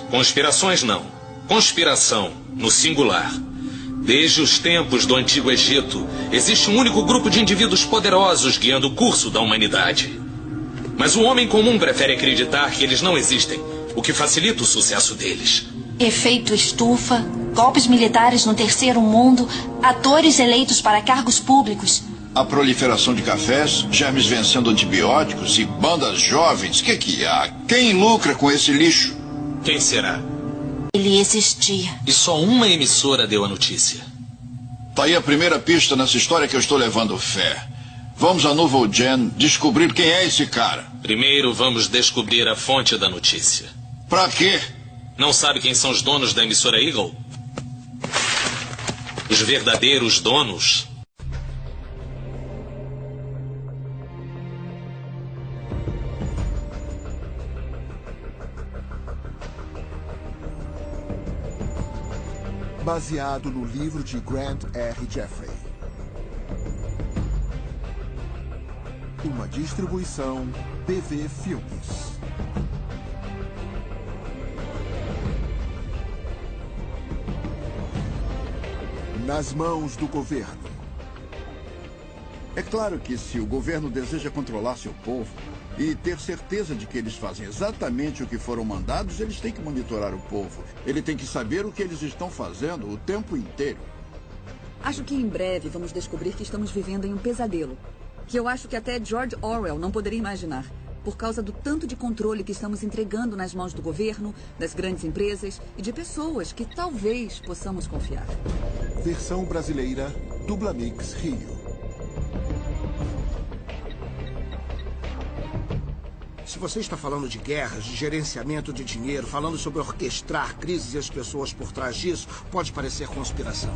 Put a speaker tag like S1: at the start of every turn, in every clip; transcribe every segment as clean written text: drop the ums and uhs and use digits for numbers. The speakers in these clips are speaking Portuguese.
S1: Conspirações não. Conspiração, no singular. Desde os tempos do Antigo Egito, existe um único grupo de indivíduos poderosos guiando o curso da humanidade. Mas o homem comum prefere acreditar que eles não existem, o que facilita o sucesso deles.
S2: Efeito estufa, golpes militares no terceiro mundo, atores eleitos para cargos públicos.
S3: A proliferação de cafés, germes vencendo antibióticos e bandas jovens. Que há? Quem lucra com esse lixo?
S1: Quem será?
S2: Ele existia.
S1: E só uma emissora deu a notícia.
S3: Tá aí a primeira pista nessa história que eu estou levando fé. Vamos a Nouveau Gen descobrir quem é esse cara.
S1: Primeiro vamos descobrir a fonte da notícia.
S3: Pra quê?
S1: Não sabe quem são os donos da emissora Eagle? Os verdadeiros donos?
S4: Baseado no livro de Grant R. Jeffrey. Uma distribuição BV Filmes. Nas mãos do governo.
S5: É claro que se o governo deseja controlar seu povo e ter certeza de que eles fazem exatamente o que foram mandados, eles têm que monitorar o povo. Ele tem que saber o que eles estão fazendo o tempo inteiro.
S6: Acho que em breve vamos descobrir que estamos vivendo em um pesadelo. Que eu acho que até George Orwell não poderia imaginar. Por causa do tanto de controle que estamos entregando nas mãos do governo, das grandes empresas e de pessoas que talvez possamos confiar.
S4: Versão brasileira, Dublamix Rio.
S7: Se você está falando de guerras, de gerenciamento de dinheiro, falando sobre orquestrar crises e as pessoas por trás disso, pode parecer conspiração.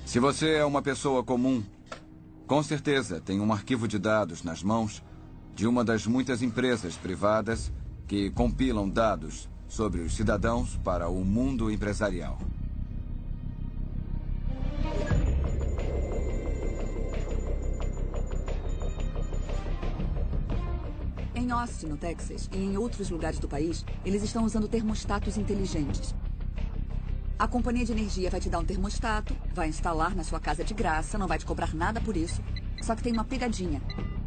S8: Se você é uma pessoa comum, com certeza tem um arquivo de dados nas mãos de uma das muitas empresas privadas que compilam dados sobre os cidadãos para o mundo empresarial.
S6: Em Austin, no Texas, e em outros lugares do país, eles estão usando termostatos inteligentes. A companhia de energia vai te dar um termostato, vai instalar na sua casa de graça, não vai te cobrar nada por isso. Só que tem uma pegadinha.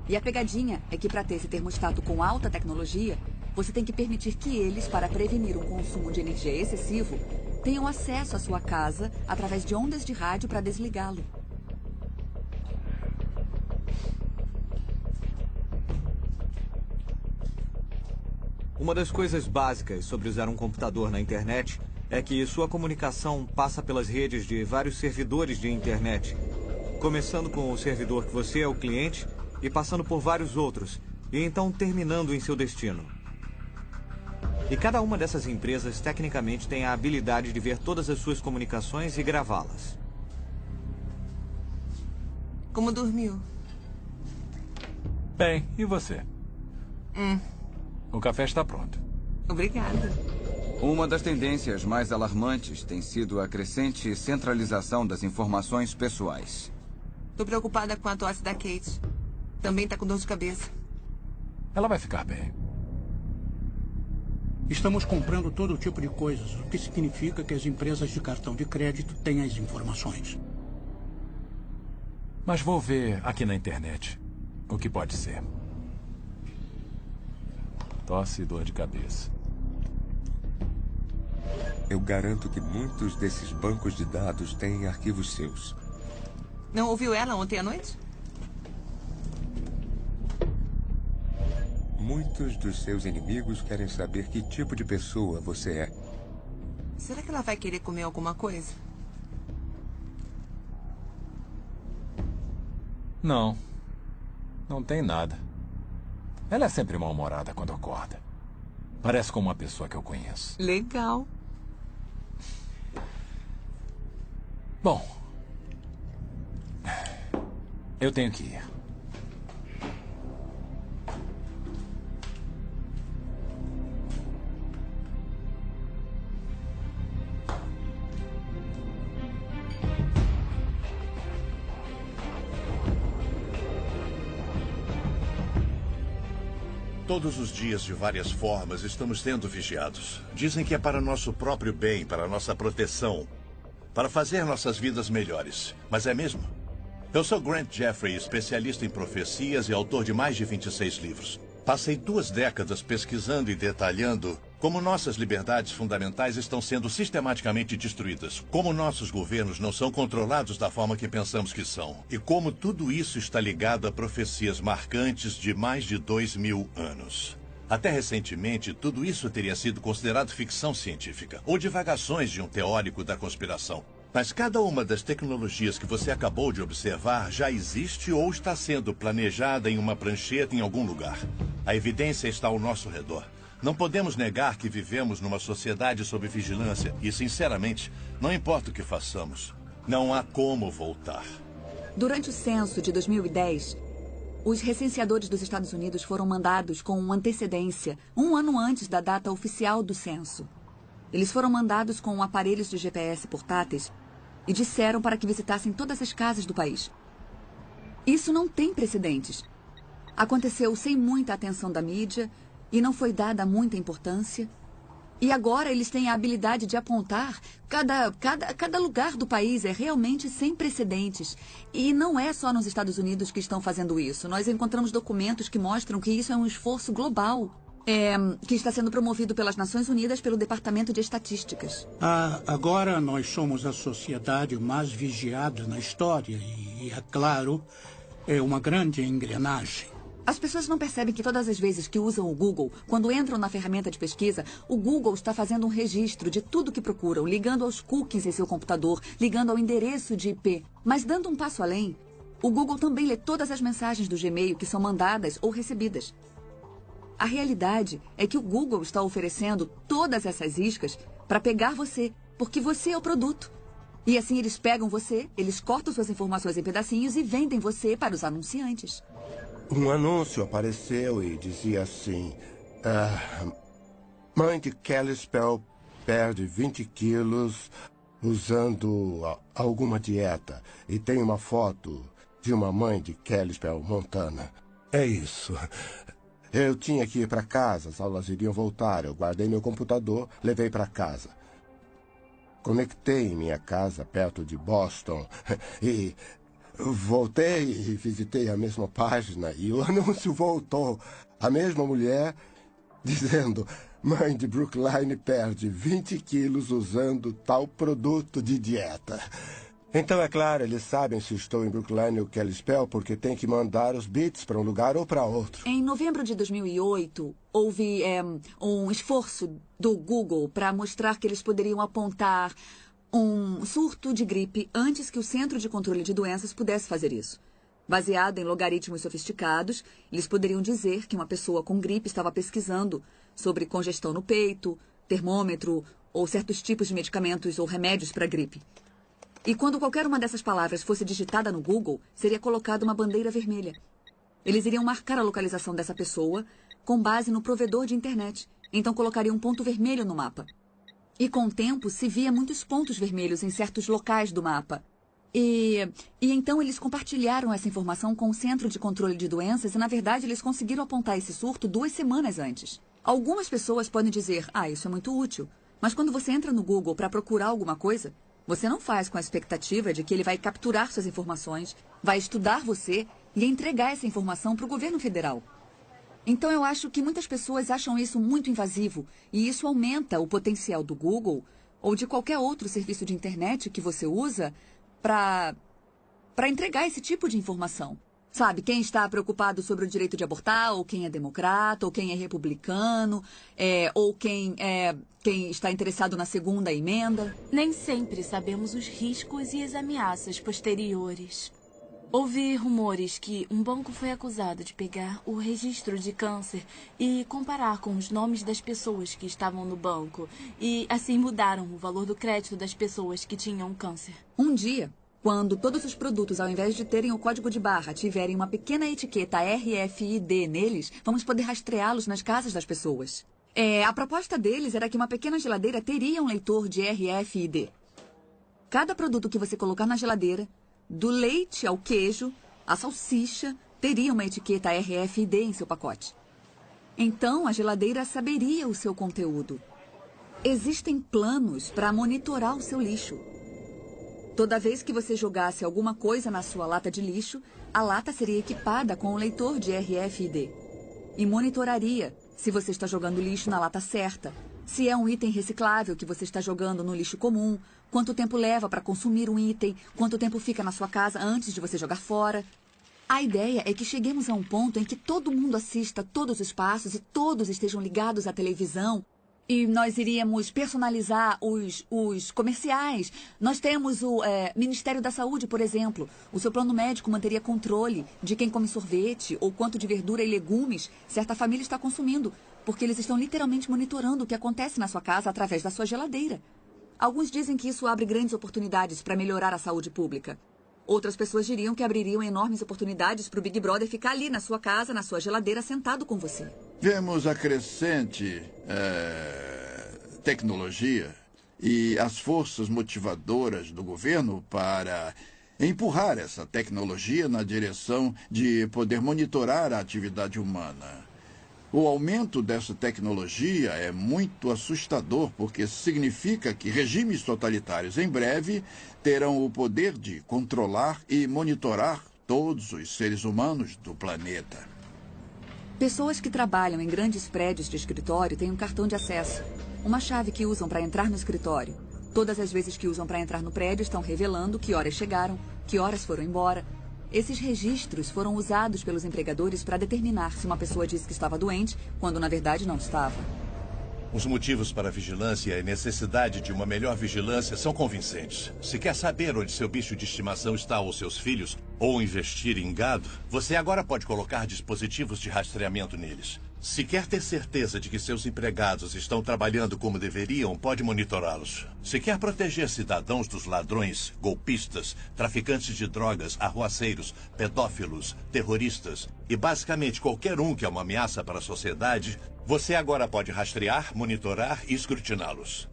S6: E a pegadinha é que para ter esse termostato com alta tecnologia, você tem que permitir que eles, para prevenir um consumo de energia excessivo, tenham acesso à sua casa através de ondas de rádio para desligá-lo.
S9: Uma das coisas básicas sobre usar um computador na internet é que sua comunicação passa pelas redes de vários servidores de internet, começando com o servidor que você é o cliente e passando por vários outros, e então terminando em seu destino. E cada uma dessas empresas tecnicamente tem a habilidade de ver todas as suas comunicações e gravá-las.
S10: Como dormiu?
S11: Bem, e você? O café está pronto.
S10: Obrigada.
S8: Uma das tendências mais alarmantes tem sido a crescente centralização das informações pessoais.
S10: Tô preocupada com a tosse da Kate. Também tá com dor de cabeça.
S11: Ela vai ficar bem.
S7: Estamos comprando todo tipo de coisas, o que significa que as empresas de cartão de crédito têm as informações.
S11: Mas vou ver aqui na internet o que pode ser. Tosse e dor de cabeça.
S12: Eu garanto que muitos desses bancos de dados têm arquivos seus.
S10: Não ouviu ela ontem à noite?
S12: Muitos dos seus inimigos querem saber que tipo de pessoa você é.
S10: Será que ela vai querer comer alguma coisa?
S11: Não. Não tem nada. Ela é sempre mal-humorada quando acorda. Parece como uma pessoa que eu conheço.
S10: Legal.
S11: Bom, eu tenho que ir.
S13: Todos os dias, de várias formas, estamos sendo vigiados. Dizem que é para nosso próprio bem, para nossa proteção, para fazer nossas vidas melhores. Mas é mesmo? Eu sou Grant Jeffrey, especialista em profecias e autor de mais de 26 livros. Passei 2 décadas pesquisando e detalhando como nossas liberdades fundamentais estão sendo sistematicamente destruídas, como nossos governos não são controlados da forma que pensamos que são, e como tudo isso está ligado a profecias marcantes de mais de 2000 anos. Até recentemente, tudo isso teria sido considerado ficção científica, ou divagações de um teórico da conspiração. Mas cada uma das tecnologias que você acabou de observar já existe ou está sendo planejada em uma prancheta em algum lugar. A evidência está ao nosso redor. Não podemos negar que vivemos numa sociedade sob vigilância e, sinceramente, não importa o que façamos, não há como voltar.
S6: Durante o censo de 2010, os recenseadores dos Estados Unidos foram mandados com antecedência, 1 ano antes da data oficial do censo. Eles foram mandados com aparelhos de GPS portáteis e disseram para que visitassem todas as casas do país. Isso não tem precedentes. Aconteceu sem muita atenção da mídia e não foi dada muita importância. E agora eles têm a habilidade de apontar cada lugar do país. É realmente sem precedentes. E não é só nos Estados Unidos que estão fazendo isso. Nós encontramos documentos que mostram que isso é um esforço global. Que está sendo promovido pelas Nações Unidas pelo Departamento de Estatísticas.
S14: Agora nós somos a sociedade mais vigiada na história e, é claro, é uma grande engrenagem.
S6: As pessoas não percebem que todas as vezes que usam o Google, quando entram na ferramenta de pesquisa, o Google está fazendo um registro de tudo que procuram, ligando aos cookies em seu computador, ligando ao endereço de IP. Mas dando um passo além, o Google também lê todas as mensagens do Gmail que são mandadas ou recebidas. A realidade é que o Google está oferecendo todas essas iscas para pegar você, porque você é o produto. E assim eles pegam você, eles cortam suas informações em pedacinhos e vendem você para os anunciantes.
S15: Um anúncio apareceu e dizia assim: mãe de Kelly Spell perde 20 quilos usando alguma dieta. E tem uma foto de uma mãe de Kelly Spell, Montana. É isso. Eu tinha que ir para casa, as aulas iriam voltar. Eu guardei meu computador, levei para casa. Conectei em minha casa, perto de Boston, e voltei e visitei a mesma página. E o anúncio voltou. A mesma mulher dizendo: mãe de Brookline perde 20 quilos usando tal produto de dieta. Então, é claro, eles sabem se estou em Brookline ou Kalispell, porque tem que mandar os bits para um lugar ou para outro.
S6: Em novembro de 2008, houve um esforço do Google para mostrar que eles poderiam apontar um surto de gripe antes que o Centro de Controle de Doenças pudesse fazer isso. Baseado em logaritmos sofisticados, eles poderiam dizer que uma pessoa com gripe estava pesquisando sobre congestão no peito, termômetro ou certos tipos de medicamentos ou remédios para gripe. E quando qualquer uma dessas palavras fosse digitada no Google, seria colocada uma bandeira vermelha. Eles iriam marcar a localização dessa pessoa com base no provedor de internet. Então colocariam um ponto vermelho no mapa. E com o tempo se via muitos pontos vermelhos em certos locais do mapa. E então eles compartilharam essa informação com o Centro de Controle de Doenças e, na verdade, eles conseguiram apontar esse surto 2 semanas antes. Algumas pessoas podem dizer: isso é muito útil. Mas quando você entra no Google para procurar alguma coisa, você não faz com a expectativa de que ele vai capturar suas informações, vai estudar você e entregar essa informação para o governo federal. Então eu acho que muitas pessoas acham isso muito invasivo e isso aumenta o potencial do Google ou de qualquer outro serviço de internet que você usa para entregar esse tipo de informação. Sabe, quem está preocupado sobre o direito de abortar, ou quem é democrata, ou quem é republicano, ou quem está interessado na segunda emenda.
S16: Nem sempre sabemos os riscos e as ameaças posteriores. Houve rumores que um banco foi acusado de pegar o registro de câncer e comparar com os nomes das pessoas que estavam no banco. E assim mudaram o valor do crédito das pessoas que tinham câncer.
S6: Um dia, quando todos os produtos, ao invés de terem o código de barra, tiverem uma pequena etiqueta RFID neles, vamos poder rastreá-los nas casas das pessoas. A proposta deles era que uma pequena geladeira teria um leitor de RFID. Cada produto que você colocar na geladeira, do leite ao queijo, a salsicha, teria uma etiqueta RFID em seu pacote. Então a geladeira saberia o seu conteúdo. Existem planos para monitorar o seu lixo. Toda vez que você jogasse alguma coisa na sua lata de lixo, a lata seria equipada com um leitor de RFID e monitoraria se você está jogando lixo na lata certa, se é um item reciclável que você está jogando no lixo comum, quanto tempo leva para consumir um item, quanto tempo fica na sua casa antes de você jogar fora. A ideia é que cheguemos a um ponto em que todo mundo assista todos os passos e todos estejam ligados à televisão. E nós iríamos personalizar os comerciais. Nós temos o Ministério da Saúde, por exemplo. O seu plano médico manteria controle de quem come sorvete ou quanto de verdura e legumes certa família está consumindo, porque eles estão literalmente monitorando o que acontece na sua casa através da sua geladeira. Alguns dizem que isso abre grandes oportunidades para melhorar a saúde pública. Outras pessoas diriam que abririam enormes oportunidades para o Big Brother ficar ali na sua casa, na sua geladeira, sentado com você.
S5: Vemos a crescente tecnologia e as forças motivadoras do governo para empurrar essa tecnologia na direção de poder monitorar a atividade humana. O aumento dessa tecnologia é muito assustador, porque significa que regimes totalitários em breve terão o poder de controlar e monitorar todos os seres humanos do planeta.
S6: Pessoas que trabalham em grandes prédios de escritório têm um cartão de acesso, uma chave que usam para entrar no escritório. Todas as vezes que usam para entrar no prédio estão revelando que horas chegaram, que horas foram embora. Esses registros foram usados pelos empregadores para determinar se uma pessoa disse que estava doente, quando na verdade não estava.
S13: Os motivos para a vigilância e a necessidade de uma melhor vigilância são convincentes. Se quer saber onde seu bicho de estimação está ou seus filhos, ou investir em gado, você agora pode colocar dispositivos de rastreamento neles. Se quer ter certeza de que seus empregados estão trabalhando como deveriam, pode monitorá-los. Se quer proteger cidadãos dos ladrões, golpistas, traficantes de drogas, arruaceiros, pedófilos, terroristas e basicamente qualquer um que é uma ameaça para a sociedade, você agora pode rastrear, monitorar e escrutiná-los.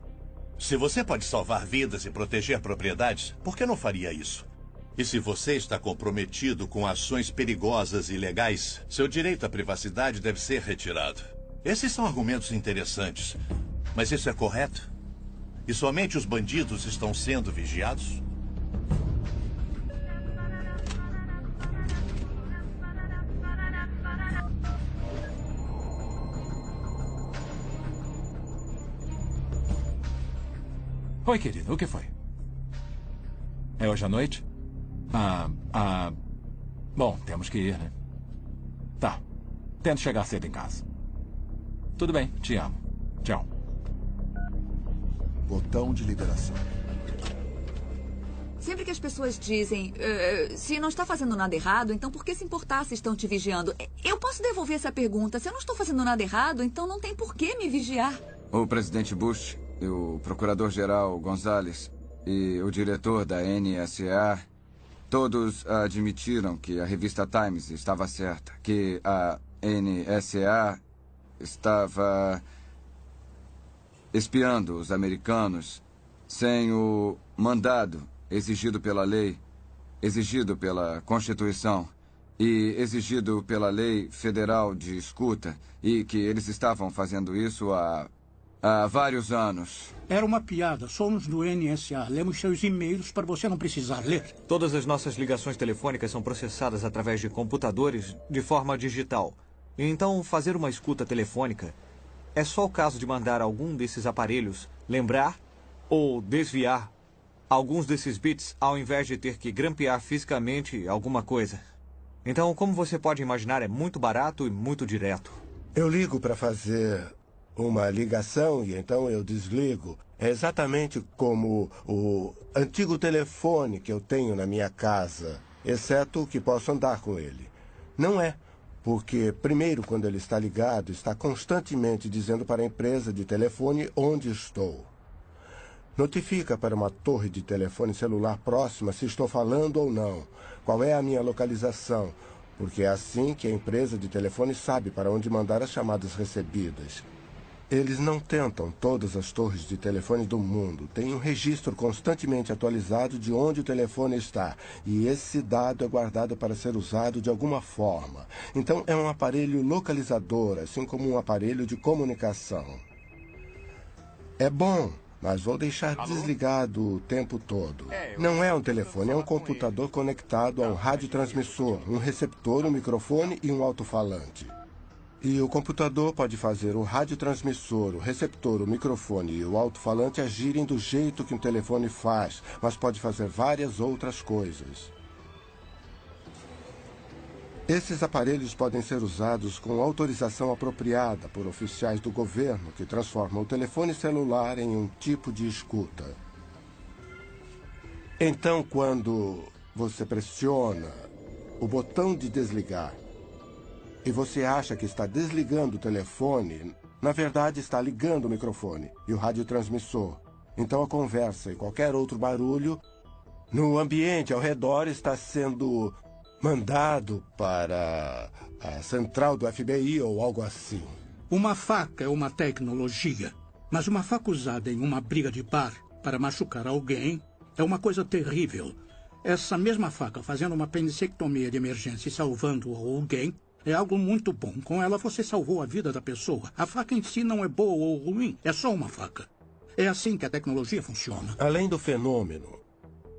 S13: Se você pode salvar vidas e proteger propriedades, por que não faria isso? E se você está comprometido com ações perigosas e ilegais, seu direito à privacidade deve ser retirado. Esses são argumentos interessantes. Mas isso é correto? E somente os bandidos estão sendo vigiados?
S11: Oi, querido, o que foi? É hoje à noite? Bom, temos que ir, né? Tá. Tento chegar cedo em casa. Tudo bem, te amo. Tchau.
S4: Botão de liberação.
S6: Sempre que as pessoas dizem, se não está fazendo nada errado, então por que se importar se estão te vigiando? Eu posso devolver essa pergunta. Se eu não estou fazendo nada errado, então não tem por que me vigiar.
S8: O presidente Bush, e o procurador-geral Gonzales e o diretor da NSA... todos admitiram que a revista Times estava certa, que a NSA estava espiando os americanos sem o mandado exigido pela lei, exigido pela Constituição e exigido pela lei federal de escuta, e que eles estavam fazendo isso há vários anos.
S14: Era uma piada. Somos do NSA. Lemos seus e-mails para você não precisar ler.
S9: Todas as nossas ligações telefônicas são processadas através de computadores de forma digital. Então, fazer uma escuta telefônica é só o caso de mandar algum desses aparelhos lembrar ou desviar alguns desses bits ao invés de ter que grampear fisicamente alguma coisa. Então, como você pode imaginar, é muito barato e muito direto.
S15: Eu ligo para fazer uma ligação e então eu desligo. É exatamente como o antigo telefone que eu tenho na minha casa, exceto que posso andar com ele. Não é, porque primeiro, quando ele está ligado, está constantemente dizendo para a empresa de telefone onde estou. Notifica para uma torre de telefone celular próxima se estou falando ou não, qual é a minha localização, porque é assim que a empresa de telefone sabe para onde mandar as chamadas recebidas. Eles não tentam todas as torres de telefone do mundo. Tem um registro constantemente atualizado de onde o telefone está. E esse dado é guardado para ser usado de alguma forma. Então, é um aparelho localizador, assim como um aparelho de comunicação. É bom, mas vou deixar desligado o tempo todo. Não é um telefone, é um computador conectado a um radiotransmissor, um receptor, um microfone e um alto-falante. E o computador pode fazer o radiotransmissor, o receptor, o microfone e o alto-falante agirem do jeito que um telefone faz, mas pode fazer várias outras coisas. Esses aparelhos podem ser usados com autorização apropriada por oficiais do governo que transformam o telefone celular em um tipo de escuta. Então, quando você pressiona o botão de desligar e você acha que está desligando o telefone, na verdade está ligando o microfone e o radiotransmissor. Então a conversa e qualquer outro barulho no ambiente ao redor está sendo mandado para a central do FBI ou algo assim.
S14: Uma faca é uma tecnologia, mas uma faca usada em uma briga de bar para machucar alguém é uma coisa terrível. Essa mesma faca fazendo uma apendicectomia de emergência e salvando alguém é algo muito bom. Com ela você salvou a vida da pessoa. A faca em si não é boa ou ruim, é só uma faca. É assim que a tecnologia funciona.
S15: Além do fenômeno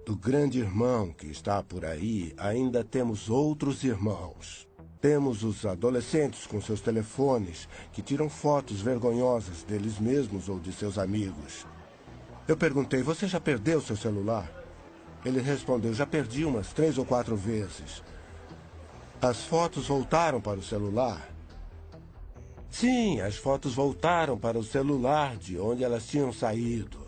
S15: do grande irmão que está por aí, ainda temos outros irmãos. Temos os adolescentes com seus telefones que tiram fotos vergonhosas deles mesmos ou de seus amigos. Eu perguntei, você já perdeu seu celular? Ele respondeu, já perdi umas 3 ou 4 vezes. As fotos voltaram para o celular? Sim, as fotos voltaram para o celular de onde elas tinham saído.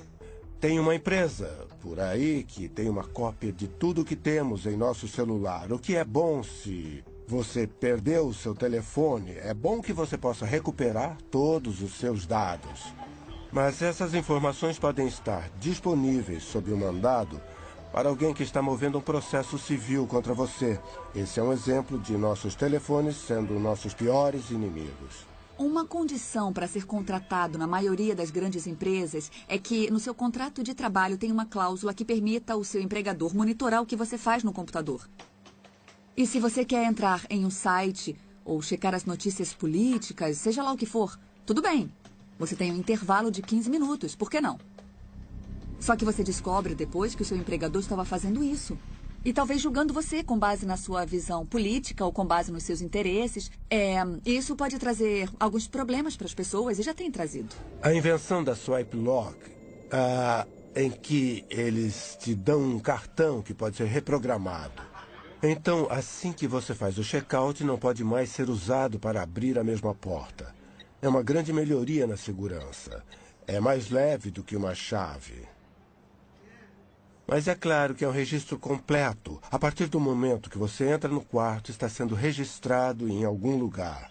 S15: Tem uma empresa por aí que tem uma cópia de tudo que temos em nosso celular. O que é bom se você perdeu o seu telefone, é bom que você possa recuperar todos os seus dados. Mas essas informações podem estar disponíveis sob o mandado para alguém que está movendo um processo civil contra você. Esse é um exemplo de nossos telefones sendo nossos piores inimigos.
S6: Uma condição para ser contratado na maioria das grandes empresas é que no seu contrato de trabalho tem uma cláusula que permita ao seu empregador monitorar o que você faz no computador. E se você quer entrar em um site ou checar as notícias políticas, seja lá o que for, tudo bem. Você tem um intervalo de 15 minutos, por que não? Só que você descobre depois que o seu empregador estava fazendo isso. E talvez julgando você com base na sua visão política ou com base nos seus interesses. Isso pode trazer alguns problemas para as pessoas e já tem trazido.
S15: A invenção da Swipe Lock, em que eles te dão um cartão que pode ser reprogramado. Então, assim que você faz o check-out, não pode mais ser usado para abrir a mesma porta. É uma grande melhoria na segurança. É mais leve do que uma chave. Mas é claro que é um registro completo. A partir do momento que você entra no quarto, está sendo registrado em algum lugar.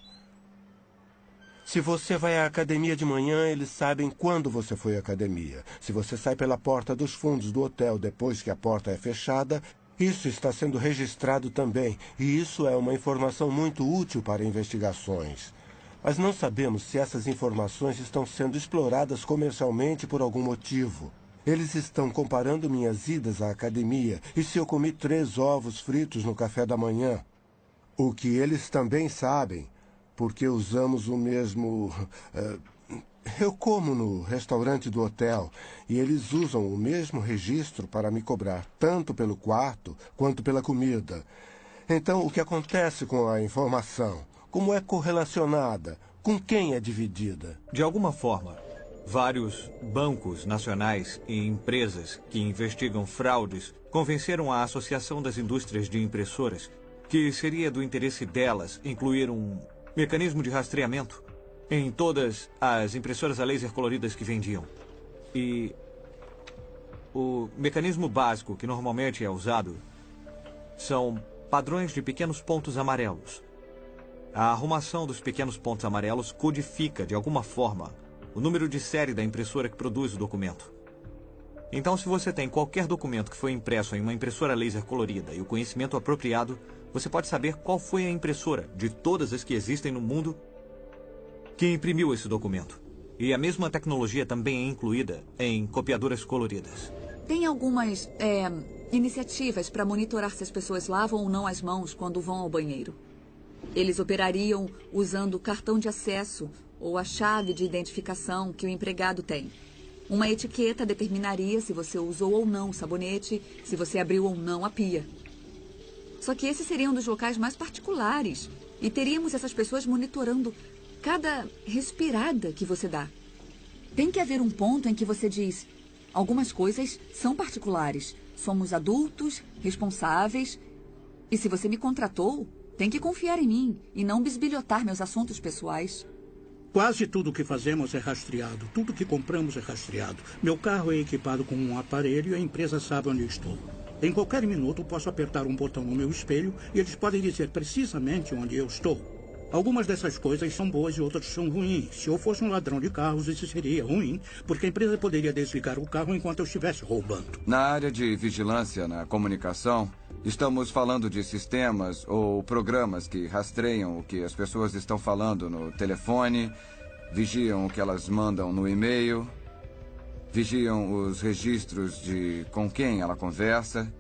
S15: Se você vai à academia de manhã, eles sabem quando você foi à academia. Se você sai pela porta dos fundos do hotel depois que a porta é fechada, isso está sendo registrado também. E isso é uma informação muito útil para investigações. Mas não sabemos se essas informações estão sendo exploradas comercialmente por algum motivo. Eles estão comparando minhas idas à academia e se eu comi 3 ovos fritos no café da manhã. O que eles também sabem, porque usamos o mesmo... eu como no restaurante do hotel e eles usam o mesmo registro para me cobrar, tanto pelo quarto quanto pela comida. Então, o que acontece com a informação? Como é correlacionada? Com quem é dividida?
S9: De alguma forma, vários bancos nacionais e empresas que investigam fraudes convenceram a Associação das Indústrias de Impressoras que seria do interesse delas incluir um mecanismo de rastreamento em todas as impressoras a laser coloridas que vendiam. E o mecanismo básico que normalmente é usado são padrões de pequenos pontos amarelos. A arrumação dos pequenos pontos amarelos codifica, de alguma forma, o número de série da impressora que produz o documento. Então, se você tem qualquer documento que foi impresso em uma impressora laser colorida e o conhecimento apropriado, você pode saber qual foi a impressora, de todas as que existem no mundo, que imprimiu esse documento. E a mesma tecnologia também é incluída em copiadoras coloridas.
S6: Tem algumas iniciativas para monitorar se as pessoas lavam ou não as mãos quando vão ao banheiro. Eles operariam usando o cartão de acesso ou a chave de identificação que o empregado tem. Uma etiqueta determinaria se você usou ou não o sabonete, se você abriu ou não a pia. Só que esse seria um dos locais mais particulares. E teríamos essas pessoas monitorando cada respirada que você dá. Tem que haver um ponto em que você diz: algumas coisas são particulares. Somos adultos, responsáveis. E se você me contratou, tem que confiar em mim e não bisbilhotar meus assuntos pessoais.
S14: Quase tudo que fazemos é rastreado. Tudo que compramos é rastreado. Meu carro é equipado com um aparelho e a empresa sabe onde eu estou. Em qualquer minuto, posso apertar um botão no meu espelho e eles podem dizer precisamente onde eu estou. Algumas dessas coisas são boas e outras são ruins. Se eu fosse um ladrão de carros, isso seria ruim, porque a empresa poderia desligar o carro enquanto eu estivesse roubando.
S8: Na área de vigilância na comunicação, estamos falando de sistemas ou programas que rastreiam o que as pessoas estão falando no telefone, vigiam o que elas mandam no e-mail, vigiam os registros de com quem ela conversa,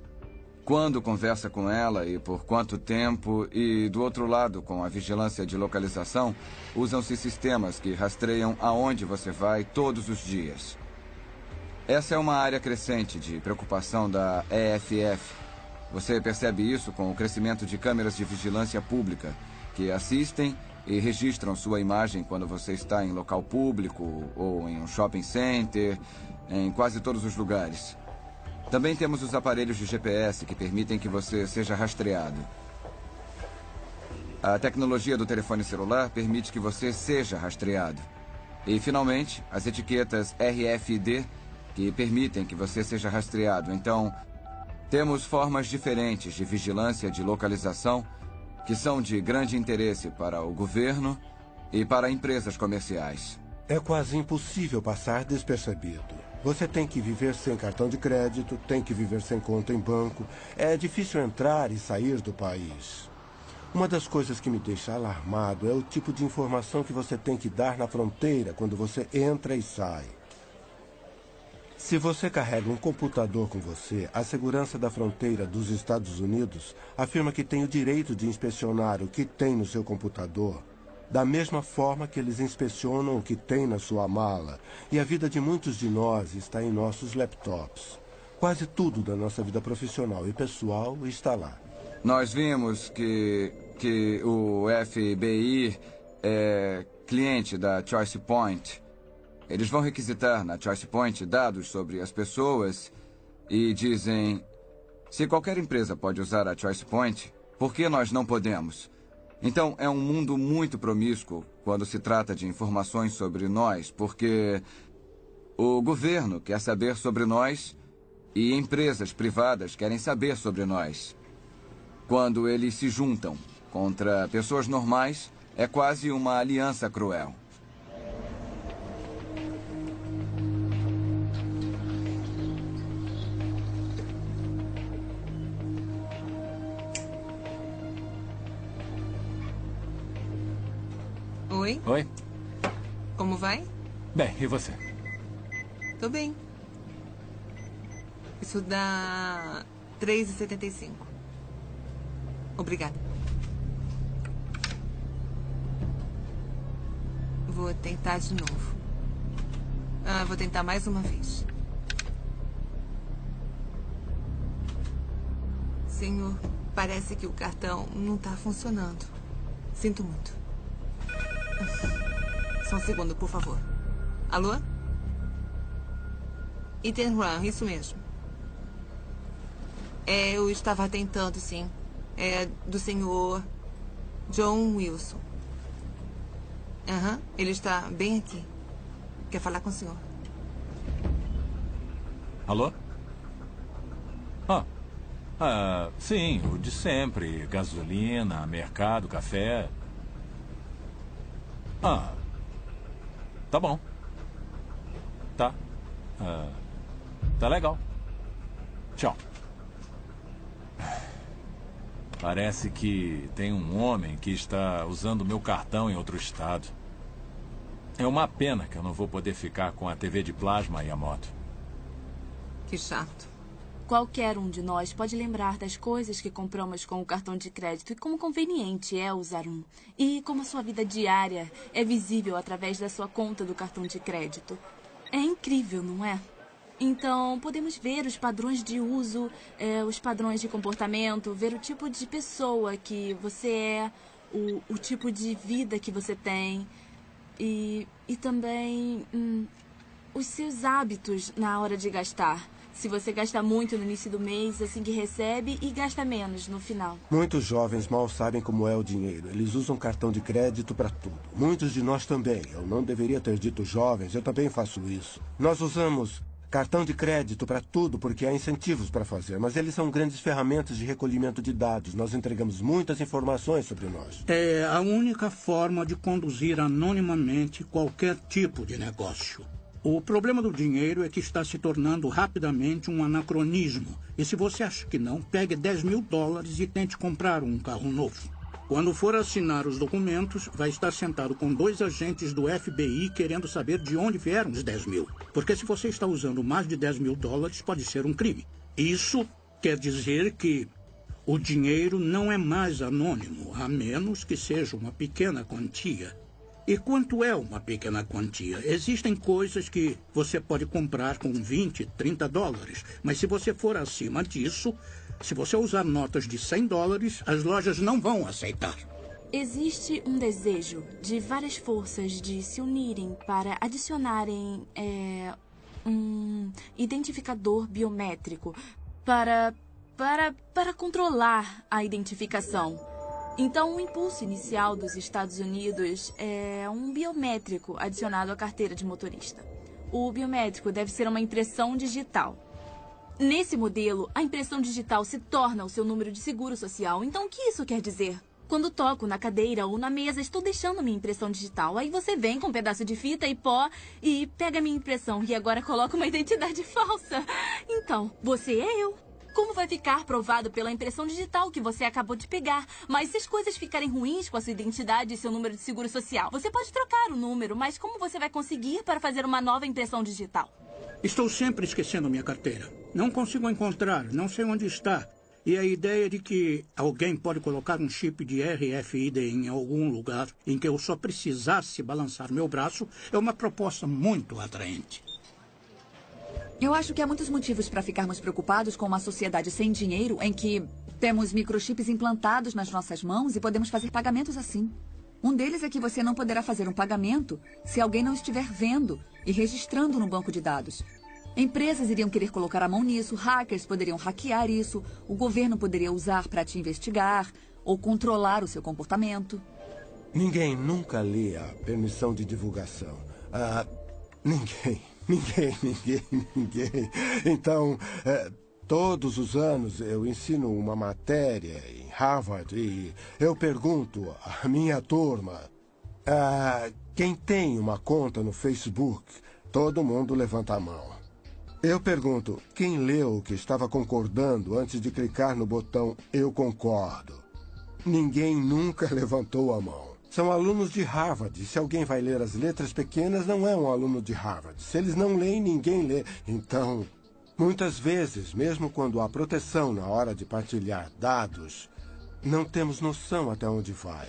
S8: quando conversa com ela e por quanto tempo. E, do outro lado, com a vigilância de localização, usam-se sistemas que rastreiam aonde você vai todos os dias. Essa é uma área crescente de preocupação da EFF. Você percebe isso com o crescimento de câmeras de vigilância pública, que assistem e registram sua imagem quando você está em local público ou em um shopping center, em quase todos os lugares. Também temos os aparelhos de GPS que permitem que você seja rastreado. A tecnologia do telefone celular permite que você seja rastreado. E, finalmente, as etiquetas RFID que permitem que você seja rastreado. Então, temos formas diferentes de vigilância de localização que são de grande interesse para o governo e para empresas comerciais.
S15: É quase impossível passar despercebido. Você tem que viver sem cartão de crédito, tem que viver sem conta em banco. É difícil entrar e sair do país. Uma das coisas que me deixa alarmado é o tipo de informação que você tem que dar na fronteira quando você entra e sai. Se você carrega um computador com você, a segurança da fronteira dos Estados Unidos afirma que tem o direito de inspecionar o que tem no seu computador, da mesma forma que eles inspecionam o que tem na sua mala. E a vida de muitos de nós está em nossos laptops. Quase tudo da nossa vida profissional e pessoal está lá.
S8: Nós vimos que o FBI é cliente da Choice Point. Eles vão requisitar na Choice Point dados sobre as pessoas e dizem: se qualquer empresa pode usar a Choice Point, por que nós não podemos? Então, é um mundo muito promíscuo quando se trata de informações sobre nós, porque o governo quer saber sobre nós e empresas privadas querem saber sobre nós. Quando eles se juntam contra pessoas normais, é quase uma aliança cruel.
S10: Oi?
S11: Oi?
S10: Como vai?
S11: Bem, e você?
S10: Tô bem. Isso dá 3,75. Obrigada. Vou tentar de novo. Vou tentar mais uma vez. Senhor, parece que o cartão não tá funcionando. Sinto muito. Só um segundo, por favor. Alô? Ethan Run, isso mesmo. Eu estava tentando, sim. É do senhor John Wilson. Ele está bem aqui. Quer falar com o senhor?
S11: Alô? Sim, o de sempre. Gasolina, mercado, café. Tá bom. Tá. Tá legal. Tchau. Parece que tem um homem que está usando meu cartão em outro estado. É uma pena que eu não vou poder ficar com a TV de plasma e a moto.
S10: Que chato.
S16: Qualquer um de nós pode lembrar das coisas que compramos com o cartão de crédito e como conveniente é usar um. E como a sua vida diária é visível através da sua conta do cartão de crédito. É incrível, não é? Então, podemos ver os padrões de uso, os padrões de comportamento, ver o tipo de pessoa que você é, o tipo de vida que você tem e também os seus hábitos na hora de gastar. Se você gasta muito no início do mês, assim que recebe, e gasta menos no final.
S15: Muitos jovens mal sabem como é o dinheiro. Eles usam cartão de crédito para tudo. Muitos de nós também. Eu não deveria ter dito jovens, eu também faço isso. Nós usamos cartão de crédito para tudo porque há incentivos para fazer, mas eles são grandes ferramentas de recolhimento de dados. Nós entregamos muitas informações sobre nós.
S14: É a única forma de conduzir anonimamente qualquer tipo de negócio. O problema do dinheiro é que está se tornando rapidamente um anacronismo. E se você acha que não, pegue $10.000 e tente comprar um carro novo. Quando for assinar os documentos, vai estar sentado com 2 agentes do FBI querendo saber de onde vieram os 10 mil. Porque se você está usando mais de $10.000, pode ser um crime. Isso quer dizer que o dinheiro não é mais anônimo, a menos que seja uma pequena quantia. E quanto é uma pequena quantia? Existem coisas que você pode comprar com $20, $30, mas se você for acima disso, se você usar notas de $100, as lojas não vão aceitar.
S16: Existe um desejo de várias forças de se unirem para adicionarem um identificador biométrico para controlar a identificação. Então, o impulso inicial dos Estados Unidos é um biométrico adicionado à carteira de motorista. O biométrico deve ser uma impressão digital. Nesse modelo, a impressão digital se torna o seu número de seguro social. Então, o que isso quer dizer? Quando toco na cadeira ou na mesa, estou deixando minha impressão digital. Aí você vem com um pedaço de fita e pó e pega a minha impressão e agora coloca uma identidade falsa. Então, você é eu. Como vai ficar provado pela impressão digital que você acabou de pegar? Mas se as coisas ficarem ruins com a sua identidade e seu número de seguro social, você pode trocar o número, mas como você vai conseguir para fazer uma nova impressão digital?
S14: Estou sempre esquecendo minha carteira. Não consigo encontrar, não sei onde está. E a ideia de que alguém pode colocar um chip de RFID em algum lugar em que eu só precisasse balançar meu braço é uma proposta muito atraente.
S6: Eu acho que há muitos motivos para ficarmos preocupados com uma sociedade sem dinheiro em que temos microchips implantados nas nossas mãos e podemos fazer pagamentos assim. Um deles é que você não poderá fazer um pagamento se alguém não estiver vendo e registrando no banco de dados. Empresas iriam querer colocar a mão nisso, hackers poderiam hackear isso, o governo poderia usar para te investigar ou controlar o seu comportamento.
S15: Ninguém nunca lê a permissão de divulgação. Ninguém. Então, todos os anos eu ensino uma matéria em Harvard e eu pergunto à minha turma, quem tem uma conta no Facebook? Todo mundo levanta a mão. Eu pergunto, quem leu o que estava concordando antes de clicar no botão Eu concordo? Ninguém nunca levantou a mão. São alunos de Harvard. Se alguém vai ler as letras pequenas, não é um aluno de Harvard. Se eles não leem, ninguém lê. Então, muitas vezes, mesmo quando há proteção na hora de partilhar dados, não temos noção até onde vai.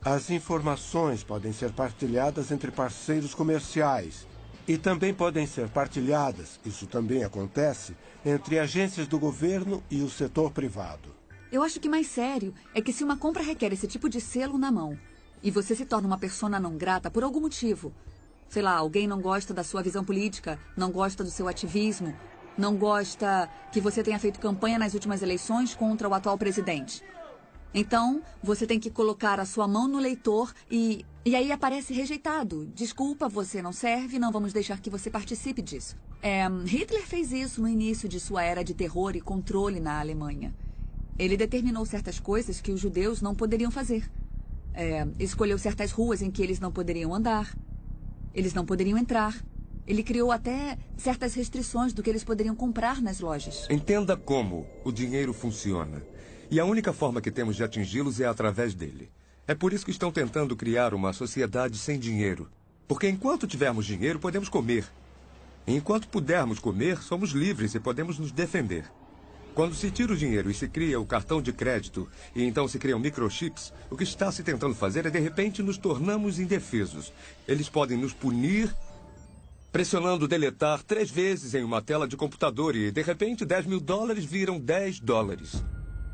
S15: As informações podem ser partilhadas entre parceiros comerciais e também podem ser partilhadas, isso também acontece, entre agências do governo e o setor privado.
S6: Eu acho que mais sério é que se uma compra requer esse tipo de selo na mão e você se torna uma persona não grata por algum motivo, sei lá, alguém não gosta da sua visão política, não gosta do seu ativismo, não gosta que você tenha feito campanha nas últimas eleições contra o atual presidente. Então, você tem que colocar a sua mão no leitor e aí aparece rejeitado. Desculpa, você não serve, não vamos deixar que você participe disso. Hitler fez isso no início de sua era de terror e controle na Alemanha. Ele determinou certas coisas que os judeus não poderiam fazer. Escolheu certas ruas em que eles não poderiam andar. Eles não poderiam entrar. Ele criou até certas restrições do que eles poderiam comprar nas lojas.
S12: Entenda como o dinheiro funciona. E a única forma que temos de atingi-los é através dele. É por isso que estão tentando criar uma sociedade sem dinheiro. Porque enquanto tivermos dinheiro, podemos comer. E enquanto pudermos comer, somos livres e podemos nos defender. Quando se tira o dinheiro e se cria o cartão de crédito, e então se criam microchips, o que está se tentando fazer é, de repente, nos tornamos indefesos. Eles podem nos punir pressionando deletar 3 vezes em uma tela de computador e, de repente, $10.000 viram $10.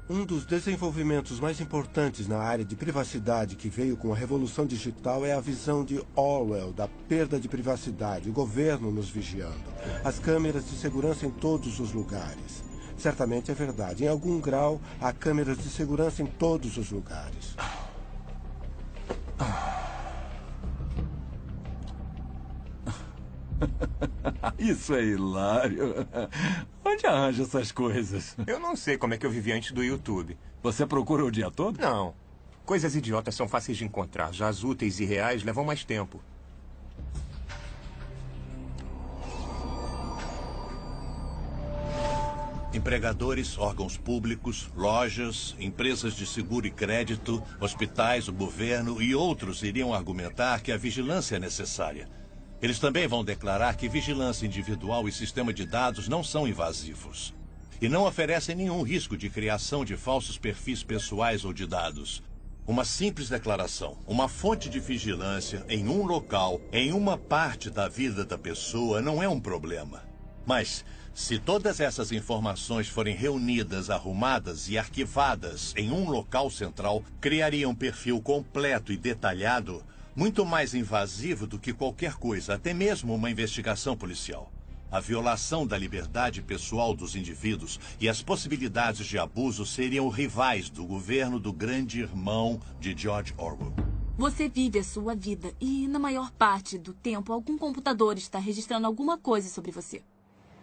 S15: Um dos desenvolvimentos mais importantes na área de privacidade que veio com a revolução digital é a visão de Orwell da perda de privacidade, o governo nos vigiando, as câmeras de segurança em todos os lugares. Certamente é verdade. Em algum grau, há câmeras de segurança em todos os lugares.
S11: Isso é hilário. Onde arranja essas coisas?
S17: Eu não sei como é que eu vivi antes do YouTube.
S11: Você procura o dia todo?
S17: Não. Coisas idiotas são fáceis de encontrar. Já as úteis e reais levam mais tempo.
S13: Empregadores, órgãos públicos, lojas, empresas de seguro e crédito, hospitais, o governo e outros iriam argumentar que a vigilância é necessária. Eles também vão declarar que vigilância individual e sistema de dados não são invasivos. E não oferecem nenhum risco de criação de falsos perfis pessoais ou de dados. Uma simples declaração, uma fonte de vigilância em um local, em uma parte da vida da pessoa, não é um problema. Mas, se todas essas informações forem reunidas, arrumadas e arquivadas em um local central, criaria um perfil completo e detalhado, muito mais invasivo do que qualquer coisa, até mesmo uma investigação policial. A violação da liberdade pessoal dos indivíduos e as possibilidades de abuso seriam rivais do governo do grande irmão de George Orwell.
S16: Você vive a sua vida e, na maior parte do tempo, algum computador está registrando alguma coisa sobre você.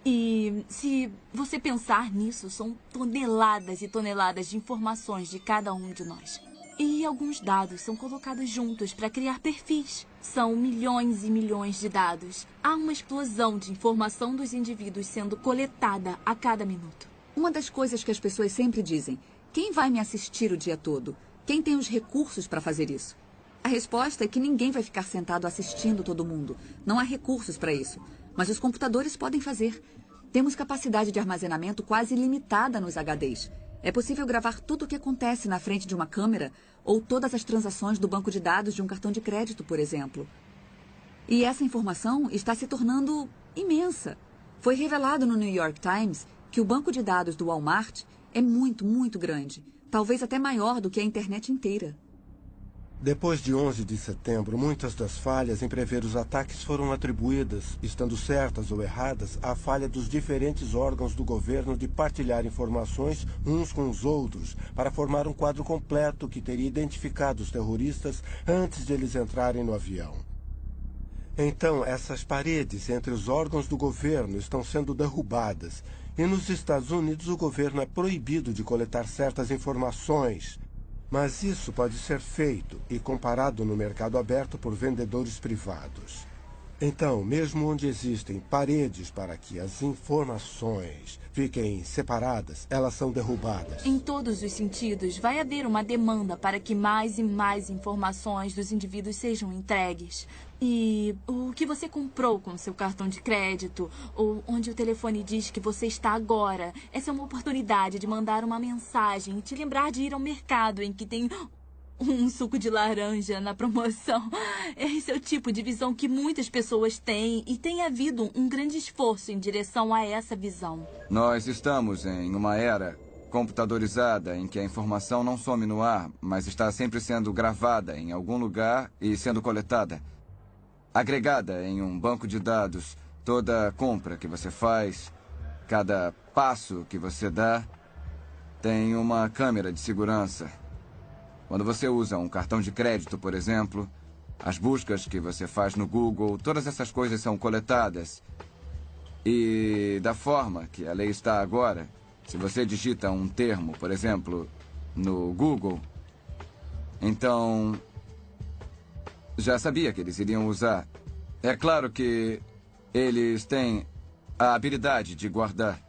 S16: E se você pensar nisso, são toneladas e toneladas de informações de cada um de nós. E alguns dados são colocados juntos para criar perfis. São milhões e milhões de dados. Há uma explosão de informação dos indivíduos sendo coletada a cada minuto.
S6: Uma das coisas que as pessoas sempre dizem: quem vai me assistir o dia todo? Quem tem os recursos para fazer isso? A resposta é que ninguém vai ficar sentado assistindo todo mundo. Não há recursos para isso. Mas os computadores podem fazer. Temos capacidade de armazenamento quase ilimitada nos HDs. É possível gravar tudo o que acontece na frente de uma câmera ou todas as transações do banco de dados de um cartão de crédito, por exemplo. E essa informação está se tornando imensa. Foi revelado no New York Times que o banco de dados do Walmart é muito, muito grande. Talvez até maior do que a internet inteira.
S15: Depois de 11 de setembro, muitas das falhas em prever os ataques foram atribuídas, estando certas ou erradas, à falha dos diferentes órgãos do governo de partilhar informações uns com os outros para formar um quadro completo que teria identificado os terroristas antes de eles entrarem no avião. Então, essas paredes entre os órgãos do governo estão sendo derrubadas e nos Estados Unidos o governo é proibido de coletar certas informações. Mas isso pode ser feito e comparado no mercado aberto por vendedores privados. Então, mesmo onde existem paredes para que as informações fiquem separadas, elas são derrubadas.
S16: Em todos os sentidos, vai haver uma demanda para que mais e mais informações dos indivíduos sejam entregues. E o que você comprou com seu cartão de crédito, ou onde o telefone diz que você está agora, essa é uma oportunidade de mandar uma mensagem e te lembrar de ir ao mercado em que tem um suco de laranja na promoção. Esse é o tipo de visão que muitas pessoas têm e tem havido um grande esforço em direção a essa visão.
S8: Nós estamos em uma era computadorizada em que a informação não some no ar, mas está sempre sendo gravada em algum lugar e sendo coletada. Agregada em um banco de dados, toda compra que você faz, cada passo que você dá, tem uma câmera de segurança. Quando você usa um cartão de crédito, por exemplo, as buscas que você faz no Google, todas essas coisas são coletadas. E da forma que a lei está agora, se você digita um termo, por exemplo, no Google, então já sabia que eles iriam usar. É claro que eles têm a habilidade de guardar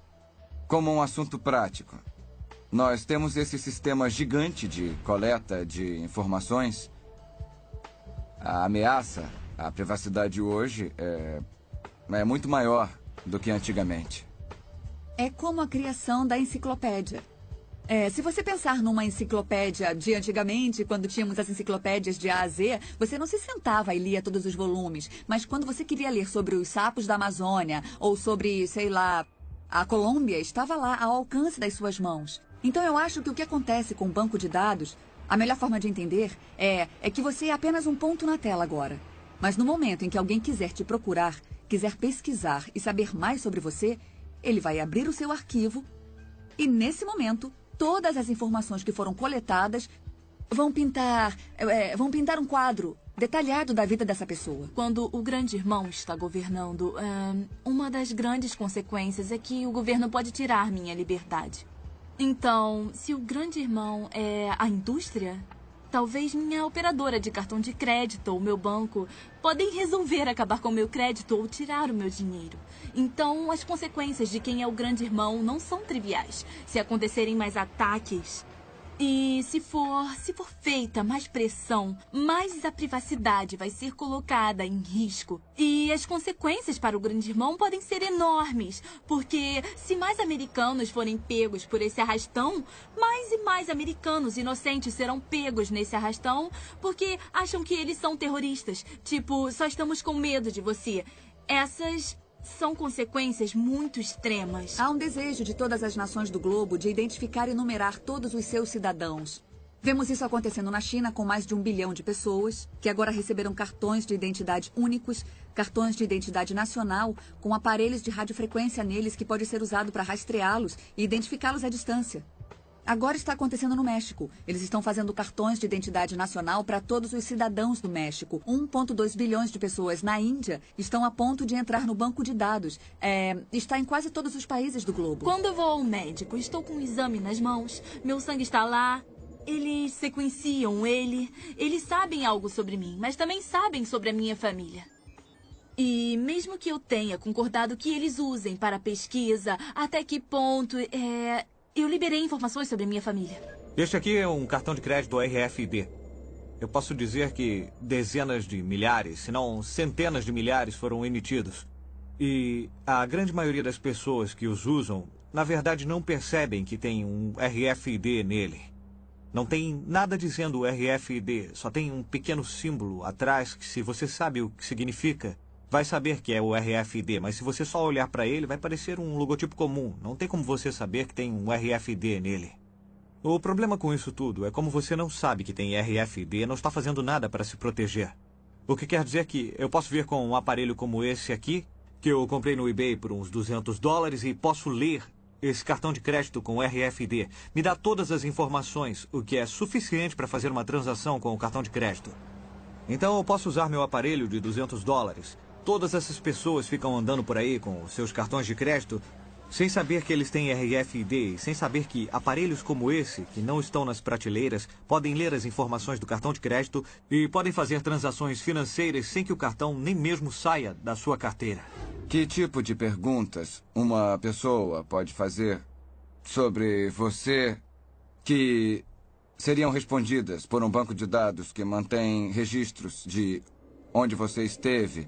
S8: como um assunto prático. Nós temos esse sistema gigante de coleta de informações. A ameaça A privacidade hoje é muito maior do que antigamente.
S6: É como a criação da enciclopédia. Se você pensar numa enciclopédia de antigamente, quando tínhamos as enciclopédias de A a Z, você não se sentava e lia todos os volumes. Mas quando você queria ler sobre os sapos da Amazônia, ou sobre, sei lá, a Colômbia, estava lá ao alcance das suas mãos. Então eu acho que o que acontece com o banco de dados, a melhor forma de entender é que você é apenas um ponto na tela agora. Mas no momento em que alguém quiser te procurar, quiser pesquisar e saber mais sobre você, ele vai abrir o seu arquivo e, nesse momento, todas as informações que foram coletadas vão pintar um quadro detalhado da vida dessa pessoa.
S16: Quando o grande irmão está governando, uma das grandes consequências é que o governo pode tirar minha liberdade. Então, se o grande irmão é a indústria, talvez minha operadora de cartão de crédito ou meu banco podem resolver acabar com o meu crédito ou tirar o meu dinheiro. Então, as consequências de quem é o grande irmão não são triviais. Se acontecerem mais ataques e se for feita mais pressão, mais a privacidade vai ser colocada em risco. E as consequências para o grande irmão podem ser enormes, porque se mais americanos forem pegos por esse arrastão, mais e mais americanos inocentes serão pegos nesse arrastão porque acham que eles são terroristas. Tipo, só estamos com medo de você. Essas são consequências muito extremas.
S6: Há um desejo de todas as nações do globo de identificar e numerar todos os seus cidadãos. Vemos isso acontecendo na China com mais de 1 bilhão de pessoas, que agora receberam cartões de identidade únicos, cartões de identidade nacional, com aparelhos de radiofrequência neles que pode ser usado para rastreá-los e identificá-los à distância. Agora está acontecendo no México. Eles estão fazendo cartões de identidade nacional para todos os cidadãos do México. 1,2 bilhões de pessoas na Índia estão a ponto de entrar no banco de dados. Está em quase todos os países do globo.
S16: Quando eu vou ao médico, estou com um exame nas mãos, meu sangue está lá, eles sequenciam ele, eles sabem algo sobre mim, mas também sabem sobre a minha família. E mesmo que eu tenha concordado que eles usem para pesquisa, até que ponto eu liberei informações sobre minha família.
S9: Este aqui é um cartão de crédito RFID. Eu posso dizer que dezenas de milhares, se não centenas de milhares foram emitidos. E a grande maioria das pessoas que os usam, na verdade, não percebem que tem um RFID nele. Não tem nada dizendo RFID, só tem um pequeno símbolo atrás que, se você sabe o que significa, vai saber que é o RFID, mas se você só olhar para ele, vai parecer um logotipo comum. Não tem como você saber que tem um RFID nele. O problema com isso tudo é como você não sabe que tem RFID e não está fazendo nada para se proteger. O que quer dizer que eu posso vir com um aparelho como esse aqui, que eu comprei no eBay por uns $200, e posso ler esse cartão de crédito com RFID. Me dá todas as informações, o que é suficiente para fazer uma transação com o cartão de crédito. Então eu posso usar meu aparelho de $200. Todas essas pessoas ficam andando por aí com os seus cartões de crédito sem saber que eles têm RFID, sem saber que aparelhos como esse, que não estão nas prateleiras, podem ler as informações do cartão de crédito e podem fazer transações financeiras sem que o cartão nem mesmo saia da sua carteira.
S8: Que tipo de perguntas uma pessoa pode fazer sobre você que seriam respondidas por um banco de dados que mantém registros de onde você esteve,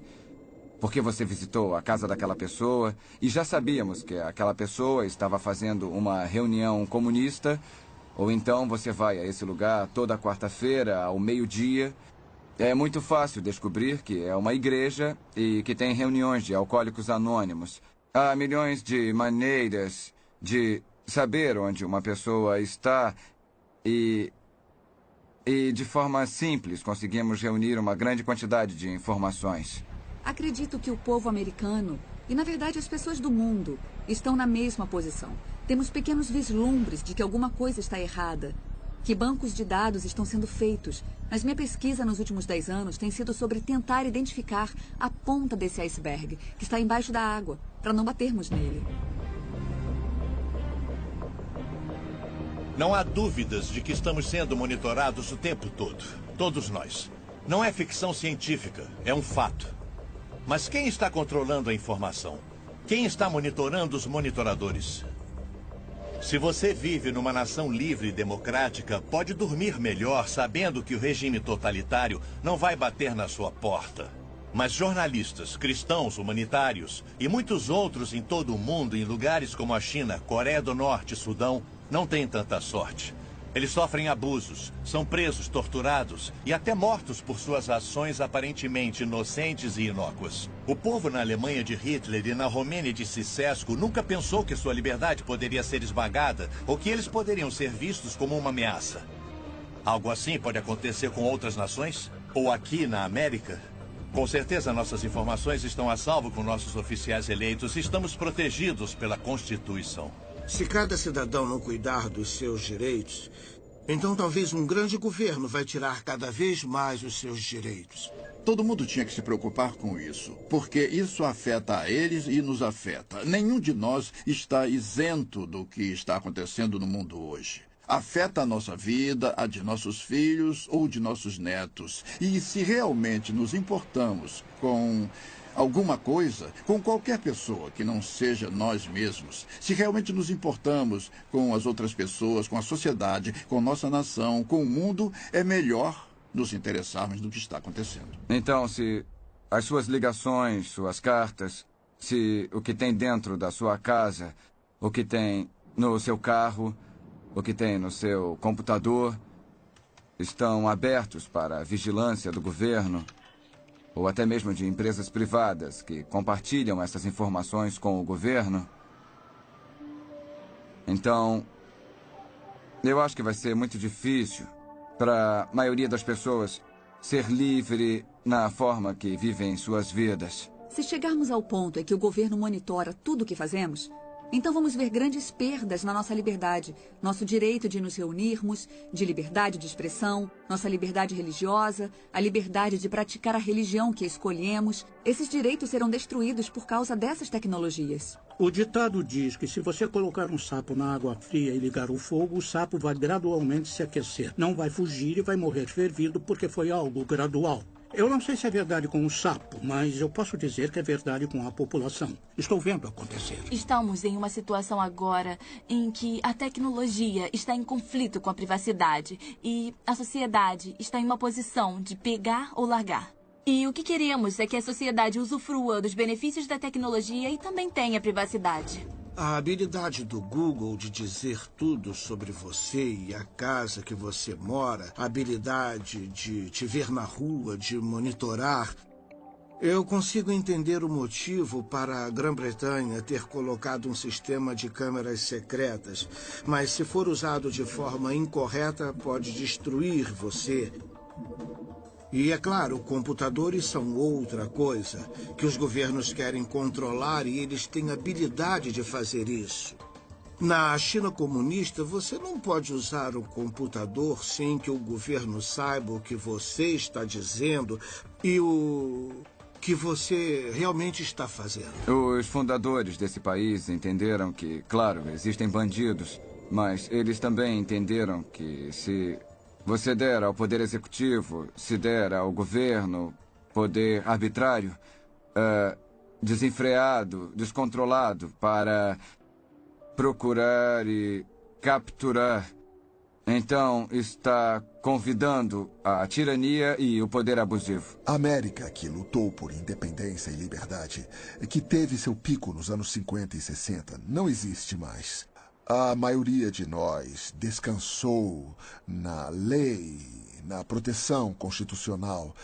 S8: porque você visitou a casa daquela pessoa e já sabíamos que aquela pessoa estava fazendo uma reunião comunista, ou então você vai a esse lugar toda quarta-feira ao meio-dia. É muito fácil descobrir que é uma igreja e que tem reuniões de alcoólicos anônimos. Há milhões de maneiras de saber onde uma pessoa está e de forma simples conseguimos reunir uma grande quantidade de informações.
S6: Acredito que o povo americano, e na verdade as pessoas do mundo, estão na mesma posição. Temos pequenos vislumbres de que alguma coisa está errada, que bancos de dados estão sendo feitos. Mas minha pesquisa nos últimos 10 anos tem sido sobre tentar identificar a ponta desse iceberg, que está embaixo da água, para não batermos nele.
S13: Não há dúvidas de que estamos sendo monitorados o tempo todo. Todos nós. Não é ficção científica, é um fato. Mas quem está controlando a informação? Quem está monitorando os monitoradores? Se você vive numa nação livre e democrática, pode dormir melhor sabendo que o regime totalitário não vai bater na sua porta. Mas jornalistas, cristãos, humanitários e muitos outros em todo o mundo, em lugares como a China, Coreia do Norte e Sudão, não têm tanta sorte. Eles sofrem abusos, são presos, torturados e até mortos por suas ações aparentemente inocentes e inócuas. O povo na Alemanha de Hitler e na Romênia de Ceausescu nunca pensou que sua liberdade poderia ser esmagada ou que eles poderiam ser vistos como uma ameaça. Algo assim pode acontecer com outras nações? Ou aqui na América? Com certeza nossas informações estão a salvo com nossos oficiais eleitos e estamos protegidos pela Constituição.
S7: Se cada cidadão não cuidar dos seus direitos, então talvez um grande governo vai tirar cada vez mais os seus direitos.
S5: Todo mundo tinha que se preocupar com isso, porque isso afeta a eles e nos afeta. Nenhum de nós está isento do que está acontecendo no mundo hoje. Afeta a nossa vida, a de nossos filhos ou de nossos netos. E se realmente nos importamos com alguma coisa, com qualquer pessoa que não seja nós mesmos, se realmente nos importamos com as outras pessoas, com a sociedade, com nossa nação, com o mundo, é melhor nos interessarmos no que está acontecendo.
S8: Então, se as suas ligações, suas cartas, se o que tem dentro da sua casa, o que tem no seu carro, o que tem no seu computador, estão abertos para a vigilância do governo, ou até mesmo de empresas privadas que compartilham essas informações com o governo, então, eu acho que vai ser muito difícil para a maioria das pessoas ser livre na forma que vivem suas vidas.
S6: Se chegarmos ao ponto em que o governo monitora tudo o que fazemos, então vamos ver grandes perdas na nossa liberdade, nosso direito de nos reunirmos, de liberdade de expressão, nossa liberdade religiosa, a liberdade de praticar a religião que escolhemos. Esses direitos serão destruídos por causa dessas tecnologias.
S14: O ditado diz que se você colocar um sapo na água fria e ligar o fogo, o sapo vai gradualmente se aquecer. Não vai fugir e vai morrer fervido porque foi algo gradual. Eu não sei se é verdade com o sapo, mas eu posso dizer que é verdade com a população. Estou vendo acontecer.
S16: Estamos em uma situação agora em que a tecnologia está em conflito com a privacidade e a sociedade está em uma posição de pegar ou largar. E o que queremos é que a sociedade usufrua dos benefícios da tecnologia e também tenha privacidade.
S7: A habilidade do Google de dizer tudo sobre você e a casa que você mora, a habilidade de te ver na rua, de monitorar. Eu consigo entender o motivo para a Grã-Bretanha ter colocado um sistema de câmeras secretas, mas se for usado de forma incorreta, pode destruir você. E, é claro, computadores são outra coisa, que os governos querem controlar e eles têm habilidade de fazer isso. Na China comunista, você não pode usar um computador sem que o governo saiba o que você está dizendo e o que você realmente está fazendo.
S8: Os fundadores desse país entenderam que, claro, existem bandidos, mas eles também entenderam que se você der ao poder executivo, se der ao governo poder arbitrário, desenfreado, descontrolado para procurar e capturar, então está convidando a tirania e o poder abusivo.
S4: A América, que lutou por independência e liberdade, que teve seu pico nos anos 50 e 60, não existe mais. A maioria de nós descansou na lei, na proteção constitucional,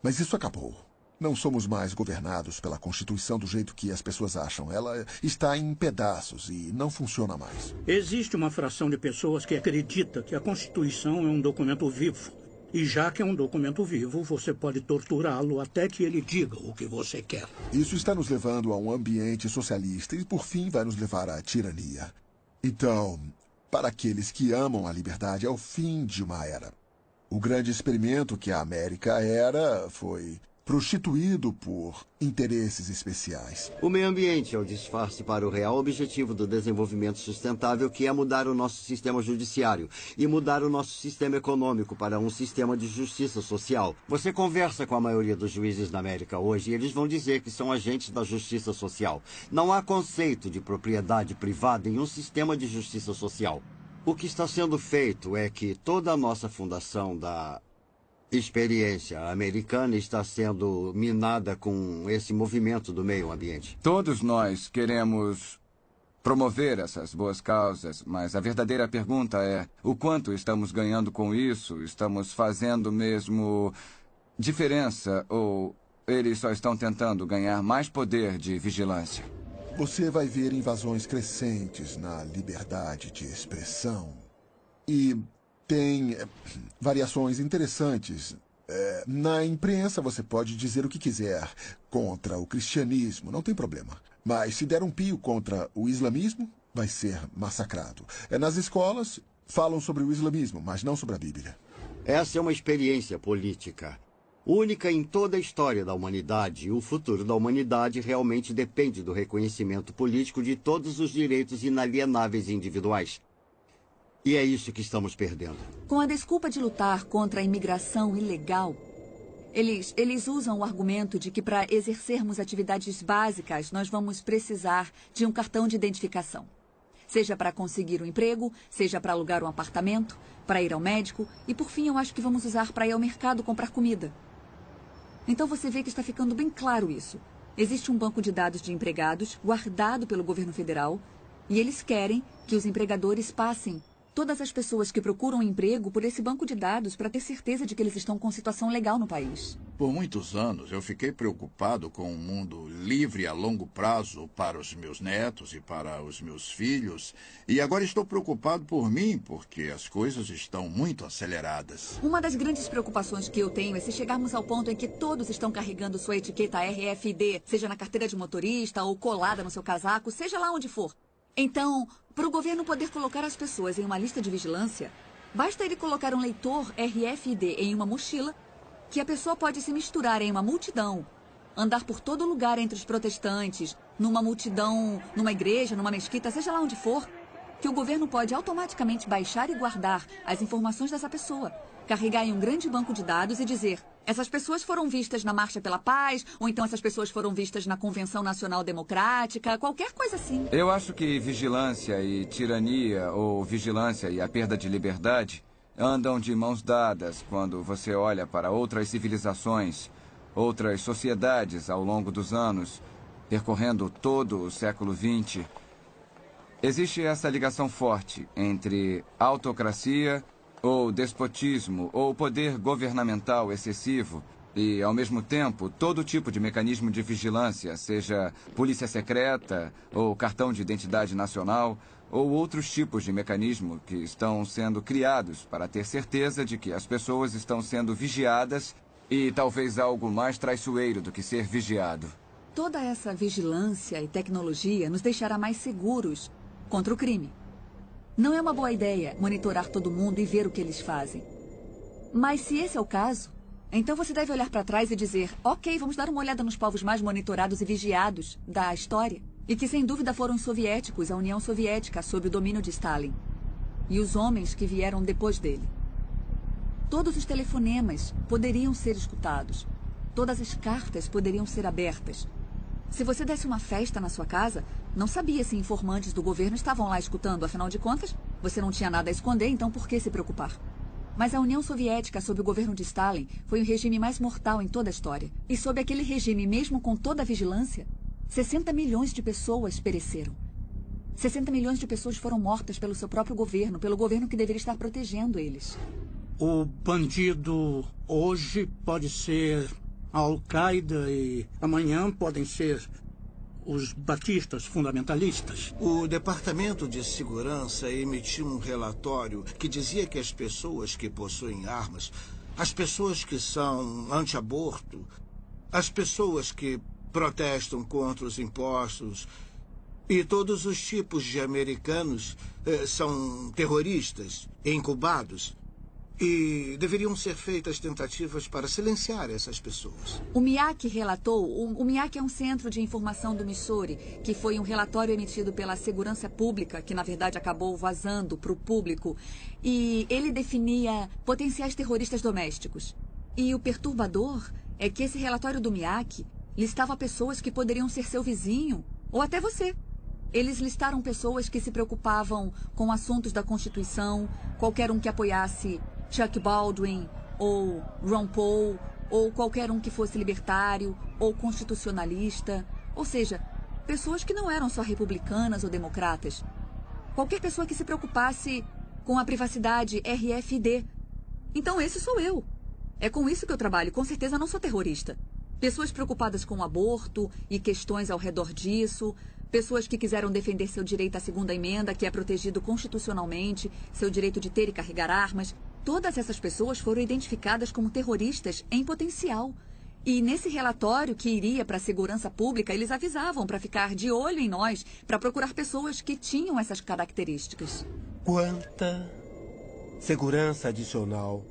S4: mas isso acabou. Não somos mais governados pela Constituição do jeito que as pessoas acham. Ela está em pedaços e não funciona mais.
S14: Existe uma fração de pessoas que acredita que a Constituição é um documento vivo. E já que é um documento vivo, você pode torturá-lo até que ele diga o que você quer.
S4: Isso está nos levando a um ambiente socialista e, por fim, vai nos levar à tirania. Então, para aqueles que amam a liberdade, é o fim de uma era. O grande experimento que a América era foi prostituído por interesses especiais.
S18: O meio ambiente é o disfarce para o real objetivo do desenvolvimento sustentável, que é mudar o nosso sistema judiciário e mudar o nosso sistema econômico para um sistema de justiça social. Você conversa com a maioria dos juízes na América hoje e eles vão dizer que são agentes da justiça social. Não há conceito de propriedade privada em um sistema de justiça social. O que está sendo feito é que toda a nossa fundação da Experiência americana está sendo minada com esse movimento do meio ambiente.
S8: Todos nós queremos promover essas boas causas, mas a verdadeira pergunta é: o quanto estamos ganhando com isso? Estamos fazendo mesmo diferença ou eles só estão tentando ganhar mais poder de vigilância?
S4: Você vai ver invasões crescentes na liberdade de expressão. E tem variações interessantes. Na imprensa você pode dizer o que quiser contra o cristianismo, não tem problema. Mas se der um pio contra o islamismo, vai ser massacrado. Nas escolas, falam sobre o islamismo, mas não sobre a Bíblia.
S18: Essa é uma experiência política única em toda a história da humanidade. O futuro da humanidade realmente depende do reconhecimento político de todos os direitos inalienáveis e individuais. E é isso que estamos perdendo.
S6: Com a desculpa de lutar contra a imigração ilegal, eles usam o argumento de que para exercermos atividades básicas, nós vamos precisar de um cartão de identificação. Seja para conseguir um emprego, seja para alugar um apartamento, para ir ao médico e, por fim, eu acho que vamos usar para ir ao mercado comprar comida. Então você vê que está ficando bem claro isso. Existe um banco de dados de empregados guardado pelo governo federal e eles querem que os empregadores passem todas as pessoas que procuram emprego por esse banco de dados para ter certeza de que eles estão com situação legal no país.
S5: Por muitos anos, eu fiquei preocupado com um mundo livre a longo prazo para os meus netos e para os meus filhos. E agora estou preocupado por mim, porque as coisas estão muito aceleradas.
S6: Uma das grandes preocupações que eu tenho é se chegarmos ao ponto em que todos estão carregando sua etiqueta RFID, seja na carteira de motorista ou colada no seu casaco, seja lá onde for. Então, para o governo poder colocar as pessoas em uma lista de vigilância, basta ele colocar um leitor RFID em uma mochila, que a pessoa pode se misturar em uma multidão, andar por todo lugar entre os protestantes, numa multidão, numa igreja, numa mesquita, seja lá onde for, que o governo pode automaticamente baixar e guardar as informações dessa pessoa, carregar em um grande banco de dados e dizer: essas pessoas foram vistas na Marcha pela Paz, ou então essas pessoas foram vistas na Convenção Nacional Democrática, qualquer coisa assim.
S8: Eu acho que vigilância e tirania, ou vigilância e a perda de liberdade, andam de mãos dadas quando você olha para outras civilizações, outras sociedades ao longo dos anos, percorrendo todo o século XX. Existe essa ligação forte entre autocracia ou despotismo, ou poder governamental excessivo, e, ao mesmo tempo, todo tipo de mecanismo de vigilância, seja polícia secreta, ou cartão de identidade nacional, ou outros tipos de mecanismo que estão sendo criados para ter certeza de que as pessoas estão sendo vigiadas e talvez algo mais traiçoeiro do que ser vigiado.
S6: Toda essa vigilância e tecnologia nos deixará mais seguros contra o crime. Não é uma boa ideia monitorar todo mundo e ver o que eles fazem. Mas se esse é o caso, então você deve olhar para trás e dizer: ok, vamos dar uma olhada nos povos mais monitorados e vigiados da história. E que sem dúvida foram os soviéticos, a União Soviética, sob o domínio de Stalin. E os homens que vieram depois dele. Todos os telefonemas poderiam ser escutados. Todas as cartas poderiam ser abertas. Se você desse uma festa na sua casa, não sabia se informantes do governo estavam lá escutando. Afinal de contas, você não tinha nada a esconder, então por que se preocupar? Mas a União Soviética, sob o governo de Stalin, foi o regime mais mortal em toda a história. E sob aquele regime, mesmo com toda a vigilância, 60 milhões de pessoas pereceram. 60 milhões de pessoas foram mortas pelo seu próprio governo, pelo governo que deveria estar protegendo eles.
S14: O bandido hoje pode ser a Al-Qaeda e amanhã podem ser os batistas fundamentalistas.
S7: O Departamento de Segurança emitiu um relatório que dizia que as pessoas que possuem armas, as pessoas que são anti-aborto, as pessoas que protestam contra os impostos e todos os tipos de americanos são terroristas, incubados. E deveriam ser feitas tentativas para silenciar essas pessoas.
S6: O MIAC relatou, o MIAC é um centro de informação do Missouri, que foi um relatório emitido pela Segurança Pública, que na verdade acabou vazando para o público, e ele definia potenciais terroristas domésticos. E o perturbador é que esse relatório do MIAC listava pessoas que poderiam ser seu vizinho, ou até você. Eles listaram pessoas que se preocupavam com assuntos da Constituição, qualquer um que apoiasse Chuck Baldwin, ou Ron Paul, ou qualquer um que fosse libertário, ou constitucionalista. Ou seja, pessoas que não eram só republicanas ou democratas. Qualquer pessoa que se preocupasse com a privacidade RFID. Então esse sou eu. É com isso que eu trabalho. Com certeza não sou terrorista. Pessoas preocupadas com o aborto e questões ao redor disso. Pessoas que quiseram defender seu direito à segunda emenda, que é protegido constitucionalmente, seu direito de ter e carregar armas. Todas essas pessoas foram identificadas como terroristas em potencial. E nesse relatório que iria para a segurança pública, eles avisavam para ficar de olho em nós, para procurar pessoas que tinham essas características.
S15: Quanta segurança adicional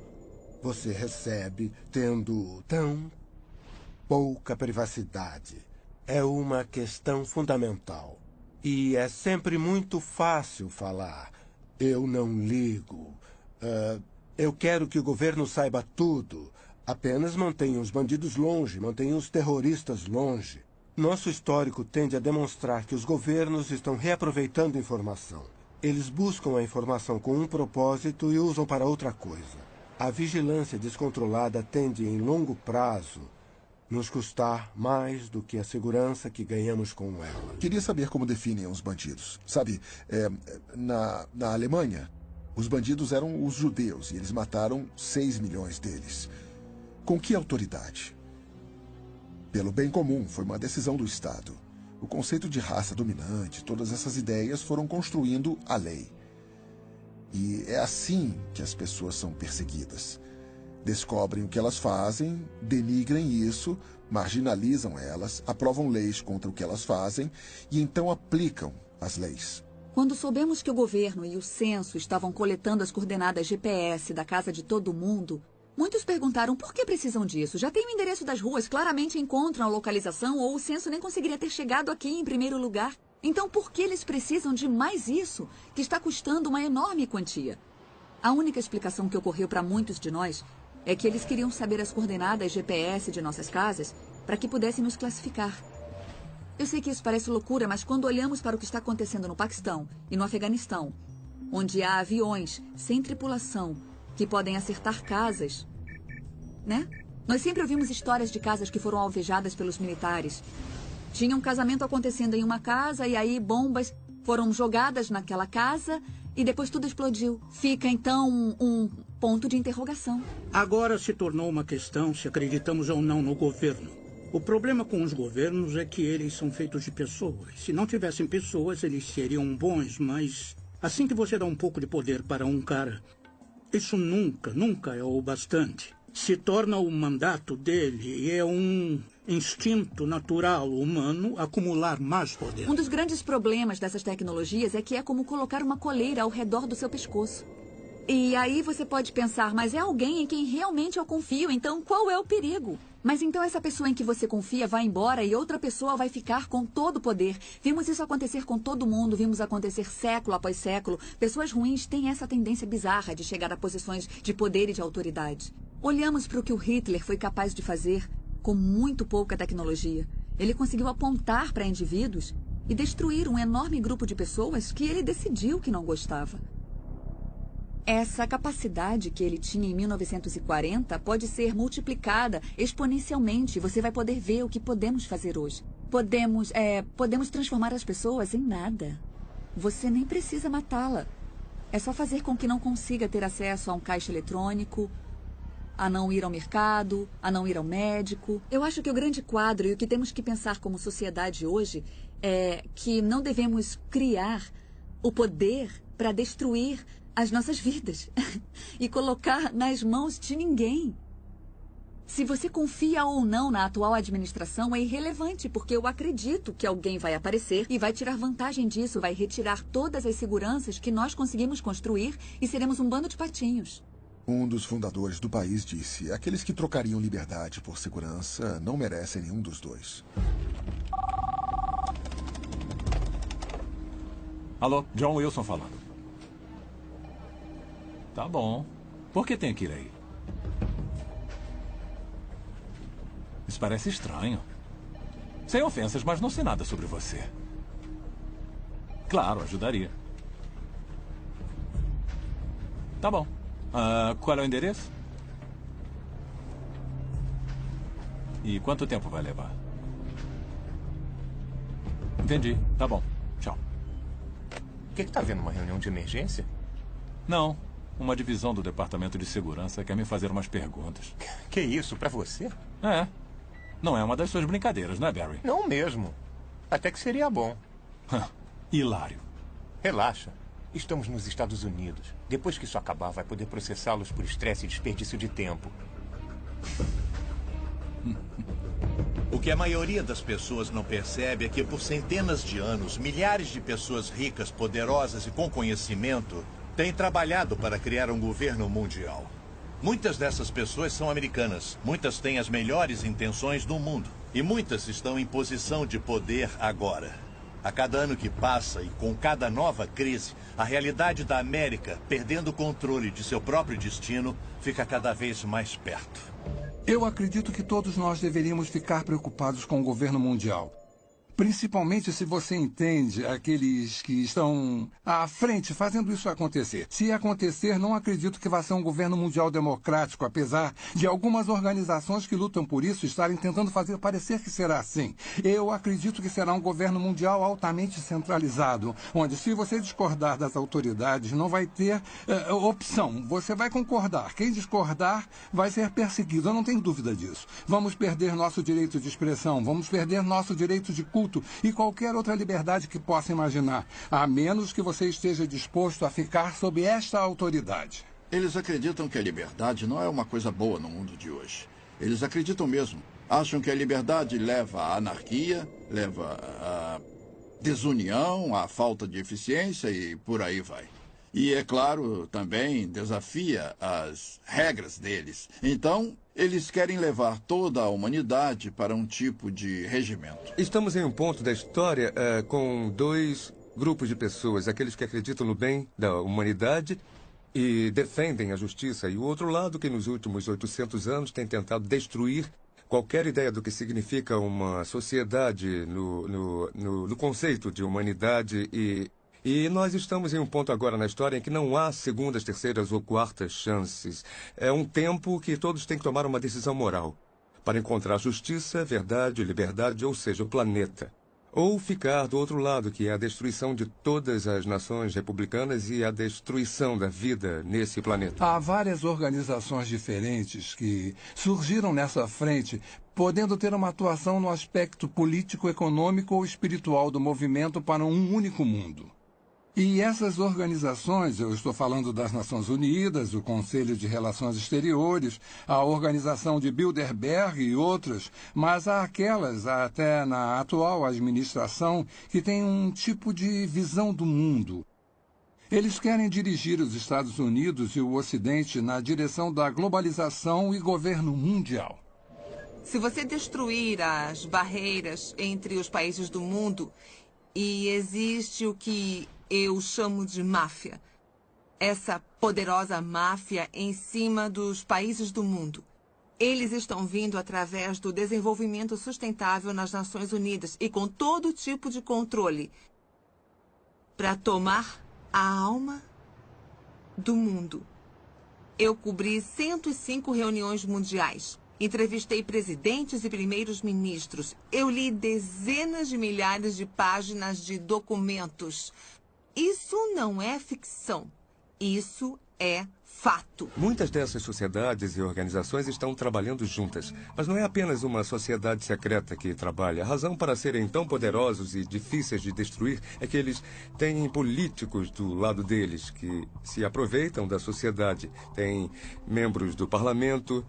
S15: você recebe tendo tão pouca privacidade? É uma questão fundamental. E é sempre muito fácil falar. Eu não ligo. Eu quero que o governo saiba tudo. Apenas mantenha os bandidos longe, mantenha os terroristas longe. Nosso histórico tende a demonstrar que os governos estão reaproveitando informação. Eles buscam a informação com um propósito e usam para outra coisa. A vigilância descontrolada tende, em longo prazo, nos custar mais do que a segurança que ganhamos com ela.
S4: Queria saber como definem os bandidos. Sabe, na Alemanha, os bandidos eram os judeus e eles mataram 6 milhões deles. Com que autoridade? Pelo bem comum, foi uma decisão do Estado. O conceito de raça dominante, todas essas ideias foram construindo a lei. E é assim que as pessoas são perseguidas. Descobrem o que elas fazem, denigrem isso, marginalizam elas, aprovam leis contra o que elas fazem e então aplicam as leis.
S6: Quando soubemos que o governo e o censo estavam coletando as coordenadas GPS da casa de todo mundo, muitos perguntaram por que precisam disso. Já tem o endereço das ruas, claramente encontram a localização ou o censo nem conseguiria ter chegado aqui em primeiro lugar. Então por que eles precisam de mais isso, que está custando uma enorme quantia? A única explicação que ocorreu para muitos de nós é que eles queriam saber as coordenadas GPS de nossas casas para que pudessem nos classificar. Eu sei que isso parece loucura, mas quando olhamos para o que está acontecendo no Paquistão e no Afeganistão, onde há aviões sem tripulação que podem acertar casas, né? Nós sempre ouvimos histórias de casas que foram alvejadas pelos militares. Tinha um casamento acontecendo em uma casa e aí bombas foram jogadas naquela casa e depois tudo explodiu. Fica, então, um ponto de interrogação.
S14: Agora se tornou uma questão se acreditamos ou não no governo. O problema com os governos é que eles são feitos de pessoas. Se não tivessem pessoas, eles seriam bons, mas assim que você dá um pouco de poder para um cara, isso nunca é o bastante. Se torna o mandato dele e é um instinto natural humano acumular mais poder.
S6: Um dos grandes problemas dessas tecnologias é que é como colocar uma coleira ao redor do seu pescoço. E aí você pode pensar, mas é alguém em quem realmente eu confio, então qual é o perigo? Mas então essa pessoa em que você confia vai embora e outra pessoa vai ficar com todo o poder. Vimos isso acontecer com todo mundo, vimos acontecer século após século. Pessoas ruins têm essa tendência bizarra de chegar a posições de poder e de autoridade. Olhamos para o que o Hitler foi capaz de fazer com muito pouca tecnologia. Ele conseguiu apontar para indivíduos e destruir um enorme grupo de pessoas que ele decidiu que não gostava. Essa capacidade que ele tinha em 1940 pode ser multiplicada exponencialmente. Você vai poder ver o que podemos fazer hoje. Podemos transformar as pessoas em nada. Você nem precisa matá-la. É só fazer com que não consiga ter acesso a um caixa eletrônico, a não ir ao mercado, a não ir ao médico. Eu acho que o grande quadro e o que temos que pensar como sociedade hoje é que não devemos criar o poder para destruir as nossas vidas e colocar nas mãos de ninguém. Se você confia ou não na atual administração é irrelevante, porque eu acredito que alguém vai aparecer e vai tirar vantagem disso, vai retirar todas as seguranças que nós conseguimos construir e seremos um bando de patinhos.
S4: Um dos fundadores do país disse: aqueles que trocariam liberdade por segurança não merecem nenhum dos dois.
S11: Alô, John Wilson falando. Tá bom. Por que tem que ir aí? Isso parece estranho. Sem ofensas, mas não sei nada sobre você. Claro, ajudaria. Tá bom. Qual é o endereço? E quanto tempo vai levar? Entendi. Tá bom. Tchau.
S17: O que tá vendo? Uma reunião de emergência?
S11: Não. Uma divisão do Departamento de Segurança quer me fazer umas perguntas.
S17: Que isso? Pra você?
S11: É. Não é uma das suas brincadeiras, não é, Barry?
S17: Não mesmo. Até que seria bom.
S11: Hilário.
S17: Relaxa. Estamos nos Estados Unidos. Depois que isso acabar, vai poder processá-los por estresse e desperdício de tempo.
S13: O que a maioria das pessoas não percebe é que por centenas de anos, milhares de pessoas ricas, poderosas e com conhecimento têm trabalhado para criar um governo mundial. Muitas dessas pessoas são americanas. Muitas têm as melhores intenções do mundo. E muitas estão em posição de poder agora. A cada ano que passa e com cada nova crise, a realidade da América, perdendo o controle de seu próprio destino, fica cada vez mais perto.
S19: Eu acredito que todos nós deveríamos ficar preocupados com o governo mundial. Principalmente se você entende aqueles que estão à frente fazendo isso acontecer. Se acontecer, não acredito que vá ser um governo mundial democrático, apesar de algumas organizações que lutam por isso estarem tentando fazer parecer que será assim. Eu acredito que será um governo mundial altamente centralizado, onde se você discordar das autoridades, não vai ter opção. Você vai concordar. Quem discordar vai ser perseguido. Eu não tenho dúvida disso. Vamos perder nosso direito de expressão, vamos perder nosso direito de culto e qualquer outra liberdade que possa imaginar, a menos que você esteja disposto a ficar sob esta autoridade.
S5: Eles acreditam que a liberdade não é uma coisa boa no mundo de hoje. Eles acreditam mesmo. Acham que a liberdade leva à anarquia, leva à desunião, à falta de eficiência e por aí vai. E, é claro, também desafia as regras deles. Então, eles querem levar toda a humanidade para um tipo de regimento.
S12: Estamos em um ponto da história com dois grupos de pessoas. Aqueles que acreditam no bem da humanidade e defendem a justiça. E o outro lado que nos últimos 800 anos tem tentado destruir qualquer ideia do que significa uma sociedade no conceito de humanidade E nós estamos em um ponto agora na história em que não há segundas, terceiras ou quartas chances. É um tempo que todos têm que tomar uma decisão moral para encontrar justiça, verdade, liberdade, ou seja, o planeta. Ou ficar do outro lado, que é a destruição de todas as nações republicanas e a destruição da vida nesse planeta.
S19: Há várias organizações diferentes que surgiram nessa frente, podendo ter uma atuação no aspecto político, econômico ou espiritual do movimento para um único mundo. E essas organizações, eu estou falando das Nações Unidas, o Conselho de Relações Exteriores, a Organização de Bilderberg e outras, mas há aquelas, até na atual administração, que têm um tipo de visão do mundo. Eles querem dirigir os Estados Unidos e o Ocidente na direção da globalização e governo mundial.
S10: Se você destruir as barreiras entre os países do mundo, e existe o que eu chamo de máfia. Essa poderosa máfia em cima dos países do mundo. Eles estão vindo através do desenvolvimento sustentável nas Nações Unidas e com todo tipo de controle para tomar a alma do mundo. Eu cobri 105 reuniões mundiais. Entrevistei presidentes e primeiros ministros. Eu li dezenas de milhares de páginas de documentos. Isso não é ficção. Isso é fato.
S12: Muitas dessas sociedades e organizações estão trabalhando juntas. Mas não é apenas uma sociedade secreta que trabalha. A razão para serem tão poderosos e difíceis de destruir é que eles têm políticos do lado deles que se aproveitam da sociedade. Tem membros do parlamento,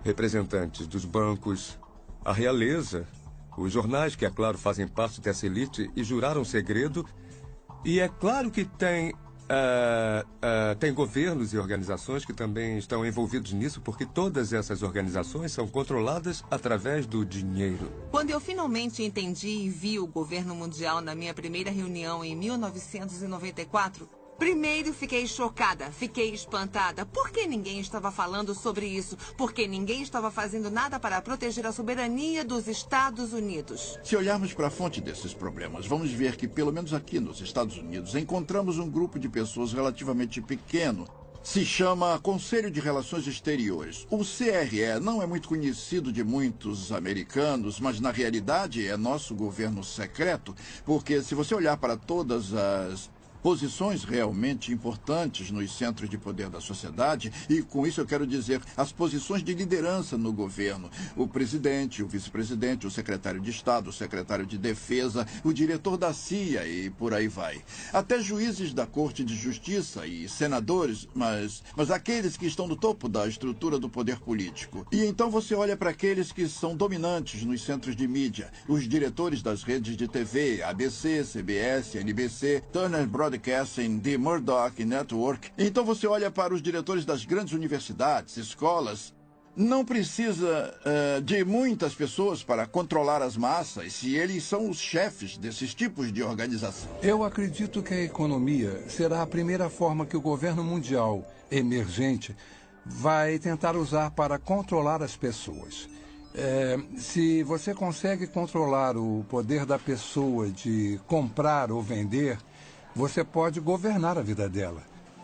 S12: representantes dos bancos, a realeza, os jornais que, é claro, fazem parte dessa elite e juraram segredo. E é claro que tem governos e organizações que também estão envolvidos nisso, porque todas essas organizações são controladas através do dinheiro.
S10: Quando eu finalmente entendi e vi o governo mundial na minha primeira reunião em 1994, primeiro fiquei chocada, fiquei espantada. Por que ninguém estava falando sobre isso? Porque ninguém estava fazendo nada para proteger a soberania dos Estados Unidos.
S5: Se olharmos para a fonte desses problemas, vamos ver que, pelo menos aqui nos Estados Unidos, encontramos um grupo de pessoas relativamente pequeno Se chama Conselho de Relações Exteriores. O CRE não é muito conhecido de muitos americanos, mas na realidade é nosso governo secreto, porque se você olhar para todas as posições realmente importantes nos centros de poder da sociedade, e com isso eu quero dizer as posições de liderança no governo. O presidente, o vice-presidente, o secretário de Estado, o secretário de Defesa, o diretor da CIA e por aí vai. Até juízes da Corte de Justiça e senadores, mas aqueles que estão no topo da estrutura do poder político. E então você olha para aqueles que são dominantes nos centros de mídia, os diretores das redes de TV, ABC, CBS, NBC, Turner Broadcasting, The Murdoch Network. Então você olha para os diretores das grandes universidades, escolas. Não precisa de muitas pessoas para controlar as massas, e eles são os chefes desses tipos de organização.
S19: Eu acredito que a economia será a primeira forma que o governo mundial emergente vai tentar usar para controlar as pessoas. Se você consegue controlar o poder da pessoa de comprar ou vender, você pode governar a vida dela.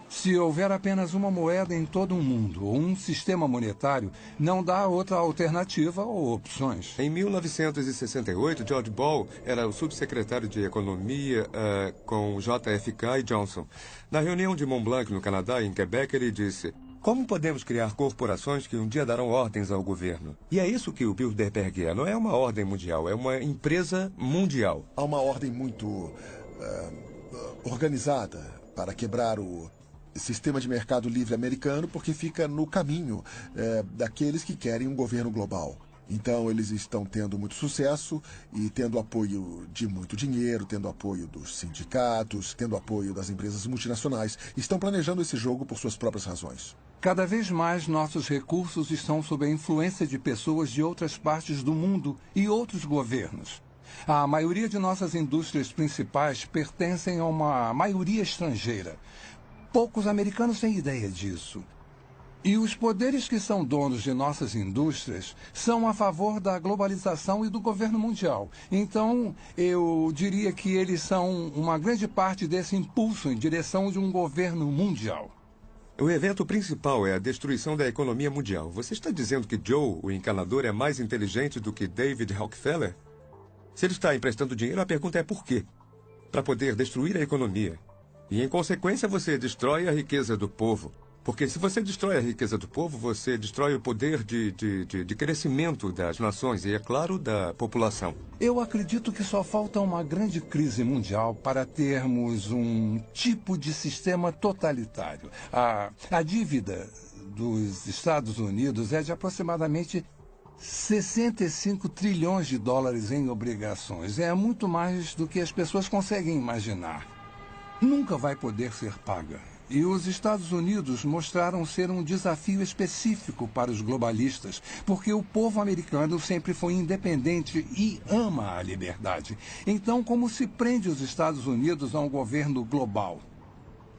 S19: Se houver apenas uma moeda em todo o mundo, ou um sistema monetário, não dá outra alternativa ou opções.
S12: Em 1968, George Ball era o subsecretário de Economia com JFK e Johnson. Na reunião de Mont Blanc, no Canadá, em Quebec, ele disse: como podemos criar corporações que um dia darão ordens ao governo? E é isso que o Bilderberg é. Não é uma ordem mundial, é uma empresa mundial.
S4: Há uma ordem muito organizada para quebrar o sistema de mercado livre americano, porque fica no caminho daqueles que querem um governo global. Então, eles estão tendo muito sucesso e tendo apoio de muito dinheiro, tendo apoio dos sindicatos, tendo apoio das empresas multinacionais. Estão planejando esse jogo por suas próprias razões.
S19: Cada vez mais nossos recursos estão sob a influência de pessoas de outras partes do mundo e outros governos. A maioria de nossas indústrias principais pertencem a uma maioria estrangeira. Poucos americanos têm ideia disso. E os poderes que são donos de nossas indústrias são a favor da globalização e do governo mundial. Então, eu diria que eles são uma grande parte desse impulso em direção de um governo mundial.
S12: O evento principal é a destruição da economia mundial. Você está dizendo que Joe, o encanador, é mais inteligente do que David Rockefeller? Se ele está emprestando dinheiro, a pergunta é por quê? Para poder destruir a economia. E, em consequência, você destrói a riqueza do povo. Porque se você destrói a riqueza do povo, você destrói o poder de crescimento das nações e, é claro, da população.
S19: Eu acredito que só falta uma grande crise mundial para termos um tipo de sistema totalitário. A dívida dos Estados Unidos é de aproximadamente 65 trilhões de dólares em obrigações. É muito mais do que as pessoas conseguem imaginar. Nunca vai poder ser paga. E os Estados Unidos mostraram ser um desafio específico para os globalistas, porque o povo americano sempre foi independente e ama a liberdade. Então, como se prende os Estados Unidos a um governo global?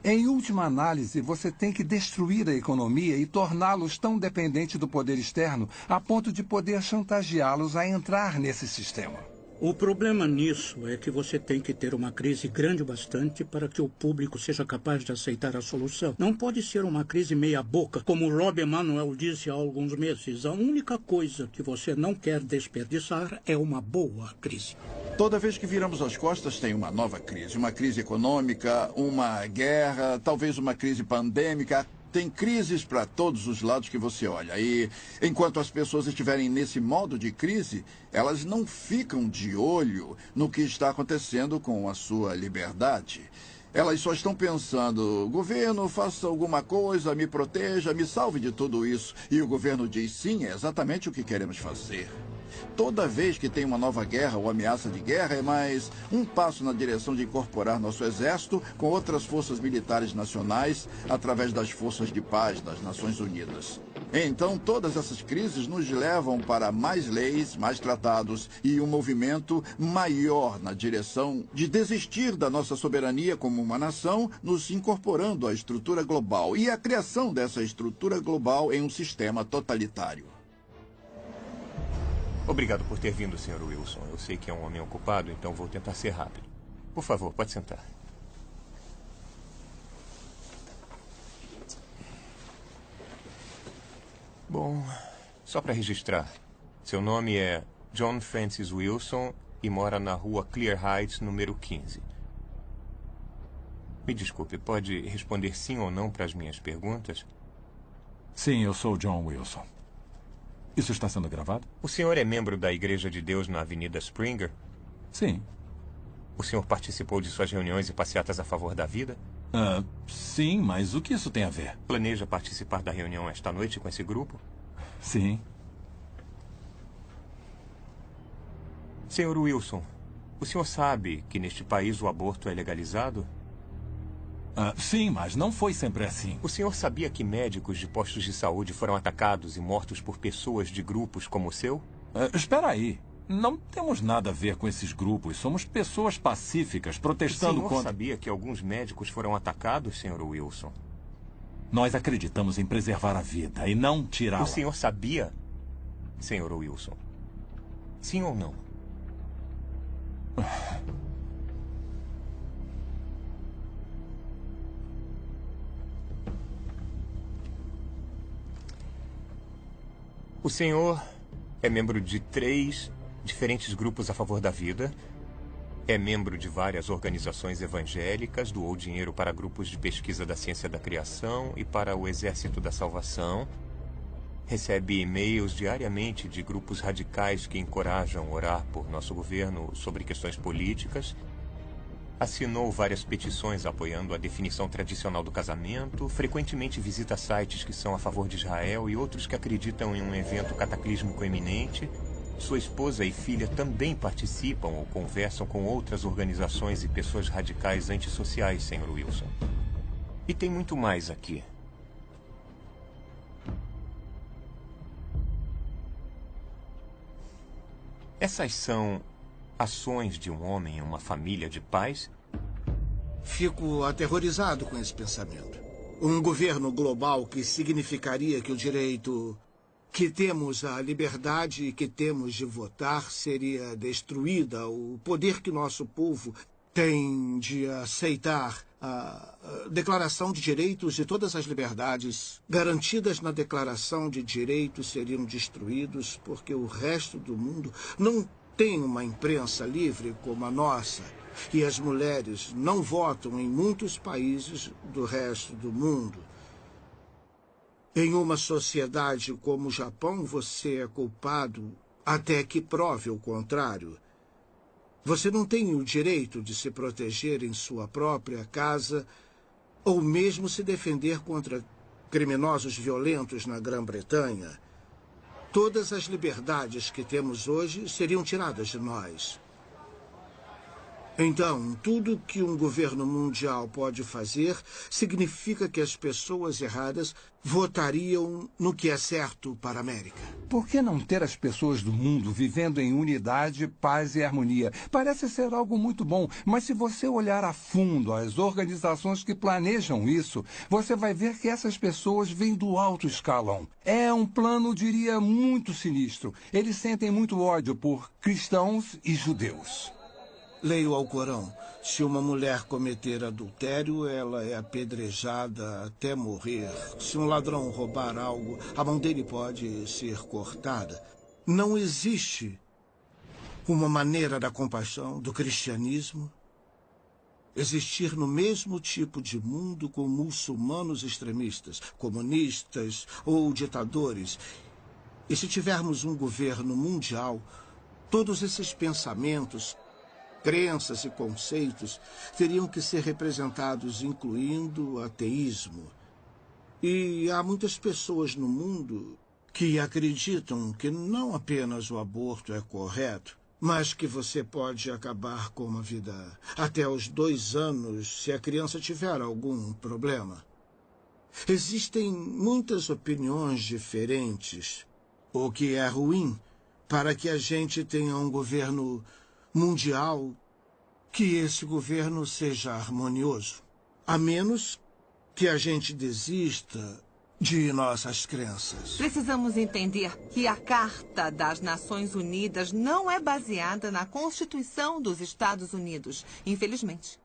S19: Em última análise, você tem que destruir a economia e torná-los tão dependentes do poder externo a ponto de poder chantageá-los a entrar nesse sistema.
S14: O problema nisso é que você tem que ter uma crise grande o bastante para que o público seja capaz de aceitar a solução. Não pode ser uma crise meia-boca, como o Rob Emanuel disse há alguns meses. A única coisa que você não quer desperdiçar é uma boa crise.
S5: Toda vez que viramos as costas tem uma nova crise. Uma crise econômica, uma guerra, talvez uma crise pandêmica. Tem crises para todos os lados que você olha. E enquanto as pessoas estiverem nesse modo de crise, elas não ficam de olho no que está acontecendo com a sua liberdade. Elas só estão pensando: governo, faça alguma coisa, me proteja, me salve de tudo isso. E o governo diz: sim, é exatamente o que queremos fazer. Toda vez que tem uma nova guerra ou ameaça de guerra, é mais um passo na direção de incorporar nosso exército com outras forças militares nacionais através das forças de paz das Nações Unidas. Então, todas essas crises nos levam para mais leis, mais tratados e um movimento maior na direção de desistir da nossa soberania como uma nação, nos incorporando à estrutura global e a criação dessa estrutura global em um sistema totalitário.
S17: Obrigado por ter vindo, Sr. Wilson. Eu sei que é um homem ocupado, então vou tentar ser rápido. Por favor, pode sentar. Bom, só para registrar. Seu nome é John Francis Wilson e mora na rua Clear Heights, número 15. Me desculpe, pode responder sim ou não para as minhas perguntas?
S11: Sim, eu sou John Wilson. Isso está sendo gravado?
S17: O senhor é membro da Igreja de Deus na Avenida Springer?
S11: Sim.
S17: O senhor participou de suas reuniões e passeatas a favor da vida?
S11: Sim, mas o que isso tem a ver?
S17: Planeja participar da reunião esta noite com esse grupo?
S11: Sim.
S17: Senhor Wilson, o senhor sabe que neste país o aborto é legalizado?
S11: Sim, mas não foi sempre assim.
S17: O senhor sabia que médicos de postos de saúde foram atacados e mortos por pessoas de grupos como o seu?
S11: Espera aí. Não temos nada a ver com esses grupos. Somos pessoas pacíficas protestando contra...
S17: O senhor sabia que alguns médicos foram atacados, senhor Wilson?
S11: Nós acreditamos em preservar a vida e não tirá-la.
S17: O senhor sabia, senhor Wilson? Sim ou não? O senhor é membro de 3 diferentes grupos a favor da vida, é membro de várias organizações evangélicas, doou dinheiro para grupos de pesquisa da ciência da criação e para o Exército da Salvação, recebe e-mails diariamente de grupos radicais que encorajam orar por nosso governo sobre questões políticas, assinou várias petições apoiando a definição tradicional do casamento, frequentemente visita sites que são a favor de Israel e outros que acreditam em um evento cataclísmico iminente. Sua esposa e filha também participam ou conversam com outras organizações e pessoas radicais antissociais, senhor Wilson. E tem muito mais aqui. Essas são ações de um homem em uma família de pais?
S7: Fico aterrorizado com esse pensamento. Um governo global que significaria que o direito que temos à liberdade e que temos de votar seria destruída. O poder que nosso povo tem de aceitar a Declaração de Direitos e todas as liberdades garantidas na Declaração de Direitos seriam destruídos porque o resto do mundo não tem uma imprensa livre como a nossa. E as mulheres não votam em muitos países do resto do mundo. Em uma sociedade como o Japão, você é culpado até que prove o contrário. Você não tem o direito de se proteger em sua própria casa ou mesmo se defender contra criminosos violentos na Grã-Bretanha. Todas as liberdades que temos hoje seriam tiradas de nós. Então, tudo que um governo mundial pode fazer significa que as pessoas erradas votariam no que é certo para a América.
S19: Por que não ter as pessoas do mundo vivendo em unidade, paz e harmonia? Parece ser algo muito bom, mas se você olhar a fundo as organizações que planejam isso, você vai ver que essas pessoas vêm do alto escalão. É um plano, diria, muito sinistro. Eles sentem muito ódio por cristãos e judeus.
S7: Leia o Alcorão. Se uma mulher cometer adultério, ela é apedrejada até morrer. Se um ladrão roubar algo, a mão dele pode ser cortada. Não existe uma maneira da compaixão, do cristianismo, existir no mesmo tipo de mundo com muçulmanos extremistas, comunistas ou ditadores. E se tivermos um governo mundial, todos esses pensamentos, crenças e conceitos teriam que ser representados, incluindo o ateísmo. E há muitas pessoas no mundo que acreditam que não apenas o aborto é correto, mas que você pode acabar com uma vida até os 2 anos se a criança tiver algum problema. Existem muitas opiniões diferentes, o que é ruim para que a gente tenha um governo mundial, que esse governo seja harmonioso, a menos que a gente desista de nossas crenças.
S10: Precisamos entender que a Carta das Nações Unidas não é baseada na Constituição dos Estados Unidos, infelizmente.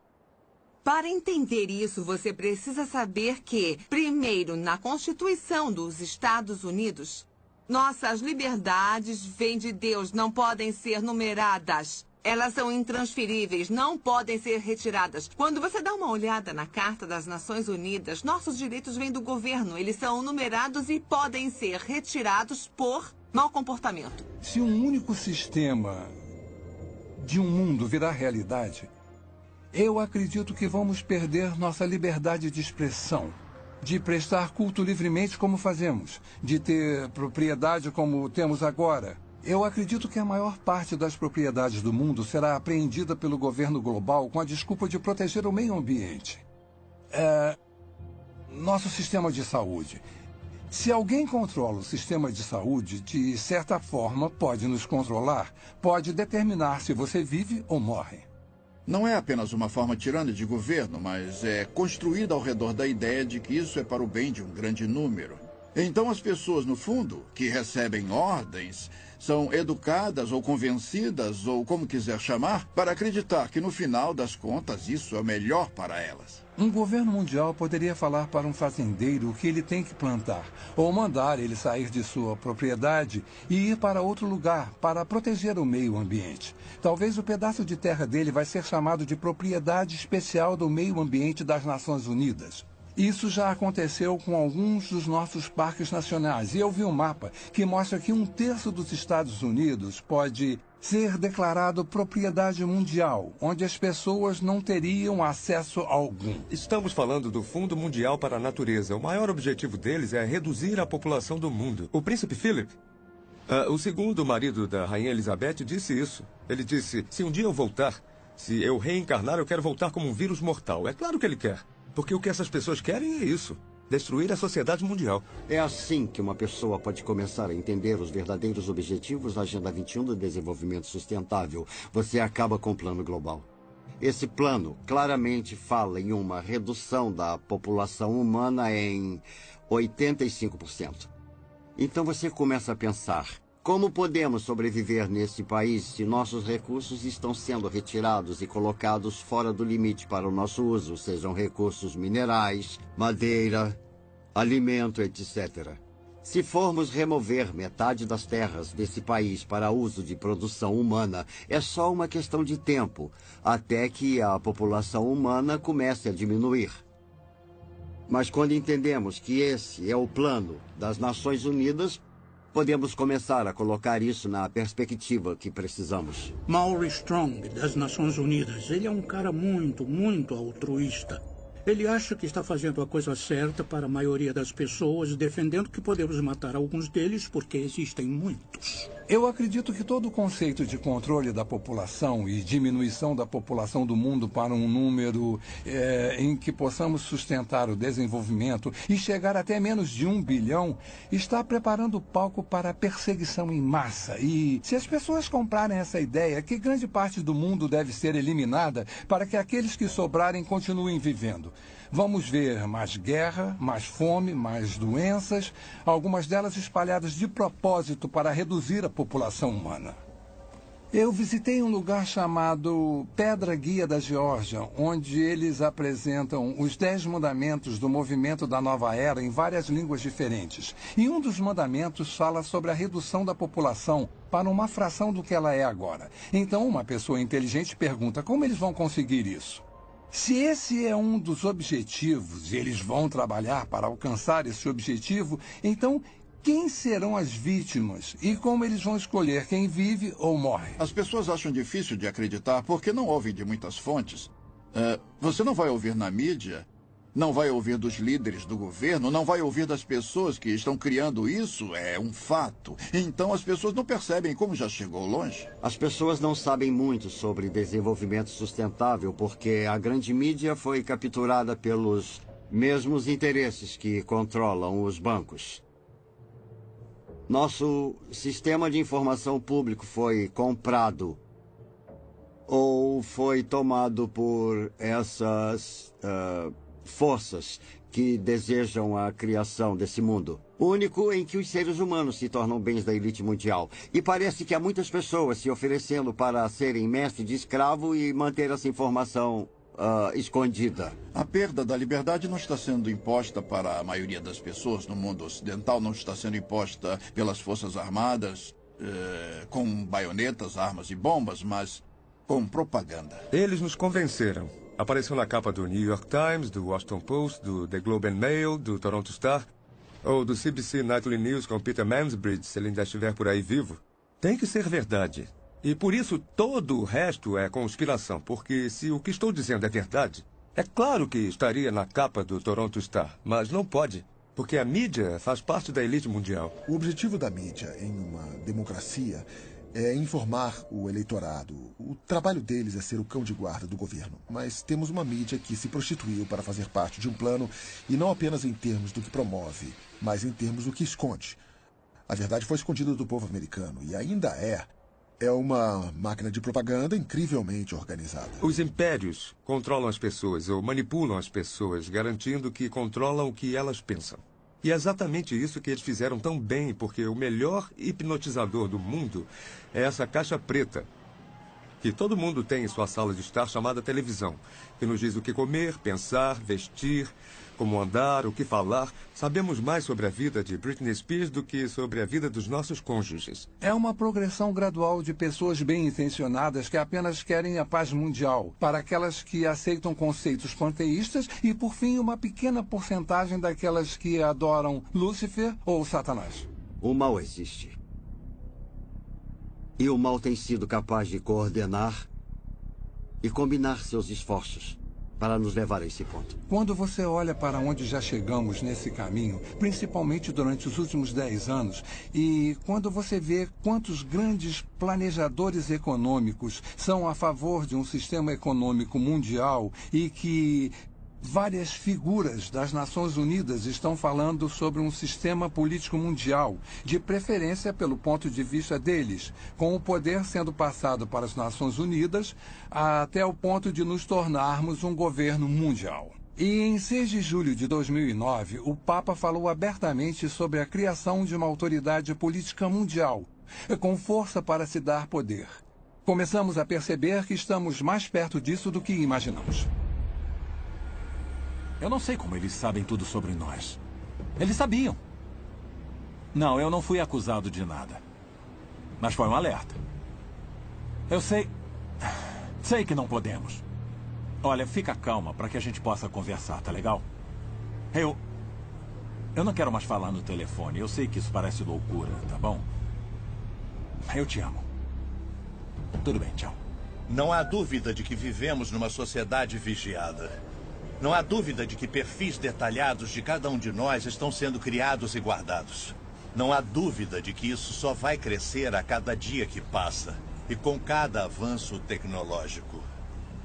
S10: Para entender isso, você precisa saber que, primeiro, na Constituição dos Estados Unidos, nossas liberdades vêm de Deus, não podem ser numeradas. Elas são intransferíveis, não podem ser retiradas. Quando você dá uma olhada na Carta das Nações Unidas, nossos direitos vêm do governo. Eles são numerados e podem ser retirados por mau comportamento.
S19: Se um único sistema de um mundo virar realidade, eu acredito que vamos perder nossa liberdade de expressão, de prestar culto livremente como fazemos, de ter propriedade como temos agora. Eu acredito que a maior parte das propriedades do mundo será apreendida pelo governo global com a desculpa de proteger o meio ambiente. Nosso sistema de saúde. Se alguém controla o sistema de saúde, de certa forma pode nos controlar, pode determinar se você vive ou morre.
S5: Não é apenas uma forma tirana de governo, mas é construída ao redor da ideia de que isso é para o bem de um grande número. Então as pessoas, no fundo, que recebem ordens, são educadas ou convencidas, ou como quiser chamar, para acreditar que no final das contas isso é melhor para elas.
S19: Um governo mundial poderia falar para um fazendeiro o que ele tem que plantar, ou mandar ele sair de sua propriedade e ir para outro lugar para proteger o meio ambiente. Talvez o pedaço de terra dele vai ser chamado de propriedade especial do meio ambiente das Nações Unidas. Isso já aconteceu com alguns dos nossos parques nacionais. E eu vi um mapa que mostra que 1/3 dos Estados Unidos pode ser declarado propriedade mundial, onde as pessoas não teriam acesso algum.
S12: Estamos falando do Fundo Mundial para a Natureza. O maior objetivo deles é reduzir a população do mundo. O príncipe Philip, o segundo marido da rainha Elizabeth, disse isso. Ele disse, se um dia eu voltar, se eu reencarnar, eu quero voltar como um vírus mortal. É claro que ele quer. Porque o que essas pessoas querem é isso. Destruir a sociedade mundial.
S18: É assim que uma pessoa pode começar a entender os verdadeiros objetivos da Agenda 21 do Desenvolvimento Sustentável. Você acaba com o plano global. Esse plano claramente fala em uma redução da população humana em 85%. Então você começa a pensar, como podemos sobreviver nesse país se nossos recursos estão sendo retirados e colocados fora do limite para o nosso uso, sejam recursos minerais, madeira, alimento, etc. Se formos remover metade das terras desse país para uso de produção humana, é só uma questão de tempo, até que a população humana comece a diminuir. Mas quando entendemos que esse é o plano das Nações Unidas, podemos começar a colocar isso na perspectiva que precisamos.
S14: Maury Strong, das Nações Unidas, ele é um cara muito altruísta. Ele acha que está fazendo a coisa certa para a maioria das pessoas, defendendo que podemos matar alguns deles porque existem muitos.
S19: Eu acredito que todo o conceito de controle da população e diminuição da população do mundo para um número em que possamos sustentar o desenvolvimento e chegar até menos de 1 bilhão está preparando o palco para a perseguição em massa. E se as pessoas comprarem essa ideia, que grande parte do mundo deve ser eliminada para que aqueles que sobrarem continuem vivendo. Vamos ver mais guerra, mais fome, mais doenças, algumas delas espalhadas de propósito para reduzir a população humana. Eu visitei um lugar chamado Pedra Guia da Geórgia, onde eles apresentam os 10 mandamentos do movimento da Nova Era em várias línguas diferentes. E um dos mandamentos fala sobre a redução da população para uma fração do que ela é agora. Então, uma pessoa inteligente pergunta como eles vão conseguir isso. Se esse é um dos objetivos e eles vão trabalhar para alcançar esse objetivo, então quem serão as vítimas e como eles vão escolher quem vive ou morre?
S5: As pessoas acham difícil de acreditar porque não ouvem de muitas fontes. Você não vai ouvir na mídia, não vai ouvir dos líderes do governo, não vai ouvir das pessoas que estão criando isso, é um fato. Então as pessoas não percebem como já chegou longe.
S18: As pessoas não sabem muito sobre desenvolvimento sustentável porque a grande mídia foi capturada pelos mesmos interesses que controlam os bancos. Nosso sistema de informação público foi comprado ou foi tomado por essas forças que desejam a criação desse mundo único em que os seres humanos se tornam bens da elite mundial. E parece que há muitas pessoas se oferecendo para serem mestre de escravo e manter essa informação escondida.
S5: A perda da liberdade não está sendo imposta para a maioria das pessoas no mundo ocidental, não está sendo imposta pelas Forças Armadas, com baionetas, armas e bombas, mas com propaganda.
S12: Eles nos convenceram. Apareceu na capa do New York Times, do Washington Post, do The Globe and Mail, do Toronto Star, ou do CBC Nightly News com Peter Mansbridge, se ele ainda estiver por aí vivo. Tem que ser verdade. E por isso todo o resto é conspiração, porque se o que estou dizendo é verdade, é claro que estaria na capa do Toronto Star, mas não pode, porque a mídia faz parte da elite mundial.
S4: O objetivo da mídia em uma democracia é informar o eleitorado. O trabalho deles é ser o cão de guarda do governo. Mas temos uma mídia que se prostituiu para fazer parte de um plano, e não apenas em termos do que promove, mas em termos do que esconde. A verdade foi escondida do povo americano, e ainda é uma máquina de propaganda incrivelmente organizada.
S12: Os impérios controlam as pessoas ou manipulam as pessoas, garantindo que controlam o que elas pensam. E é exatamente isso que eles fizeram tão bem, porque o melhor hipnotizador do mundo é essa caixa preta, que todo mundo tem em sua sala de estar, chamada televisão, que nos diz o que comer, pensar, vestir, como andar, o que falar. Sabemos mais sobre a vida de Britney Spears do que sobre a vida dos nossos cônjuges.
S19: É uma progressão gradual de pessoas bem-intencionadas que apenas querem a paz mundial, para aquelas que aceitam conceitos panteístas e, por fim, uma pequena porcentagem daquelas que adoram Lúcifer ou Satanás.
S18: O mal existe. E o mal tem sido capaz de coordenar e combinar seus esforços para nos levar a esse ponto.
S19: Quando você olha para onde já chegamos nesse caminho, principalmente durante os últimos 10 anos, e quando você vê quantos grandes planejadores econômicos são a favor de um sistema econômico mundial e que várias figuras das Nações Unidas estão falando sobre um sistema político mundial, de preferência pelo ponto de vista deles, com o poder sendo passado para as Nações Unidas até o ponto de nos tornarmos um governo mundial. E em 6 de julho de 2009, o Papa falou abertamente sobre a criação de uma autoridade política mundial, com força para se dar poder. Começamos a perceber que estamos mais perto disso do que imaginamos.
S11: Eu não sei como eles sabem tudo sobre nós. Eles sabiam. Não, eu não fui acusado de nada. Mas foi um alerta. Eu sei... Sei que não podemos. Olha, fica calma para que a gente possa conversar, tá legal? Eu não quero mais falar no telefone. Eu sei que isso parece loucura, tá bom? Eu te amo. Tudo bem, tchau.
S13: Não há dúvida de que vivemos numa sociedade vigiada. Não há dúvida de que perfis detalhados de cada um de nós estão sendo criados e guardados. Não há dúvida de que isso só vai crescer a cada dia que passa e com cada avanço tecnológico.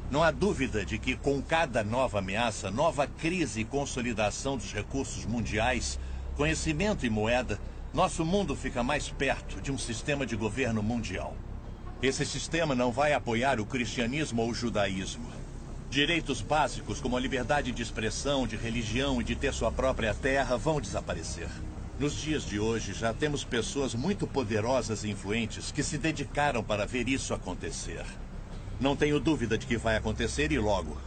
S13: Não há dúvida de que com cada nova ameaça, nova crise e consolidação dos recursos mundiais, conhecimento e moeda, nosso mundo fica mais perto de um sistema de governo mundial. Esse sistema não vai apoiar o cristianismo ou o judaísmo. Direitos básicos como a liberdade de expressão, de religião e de ter sua própria terra vão desaparecer. Nos dias de hoje, já temos pessoas muito poderosas e influentes que se dedicaram para ver isso acontecer. Não tenho dúvida de que vai acontecer e logo.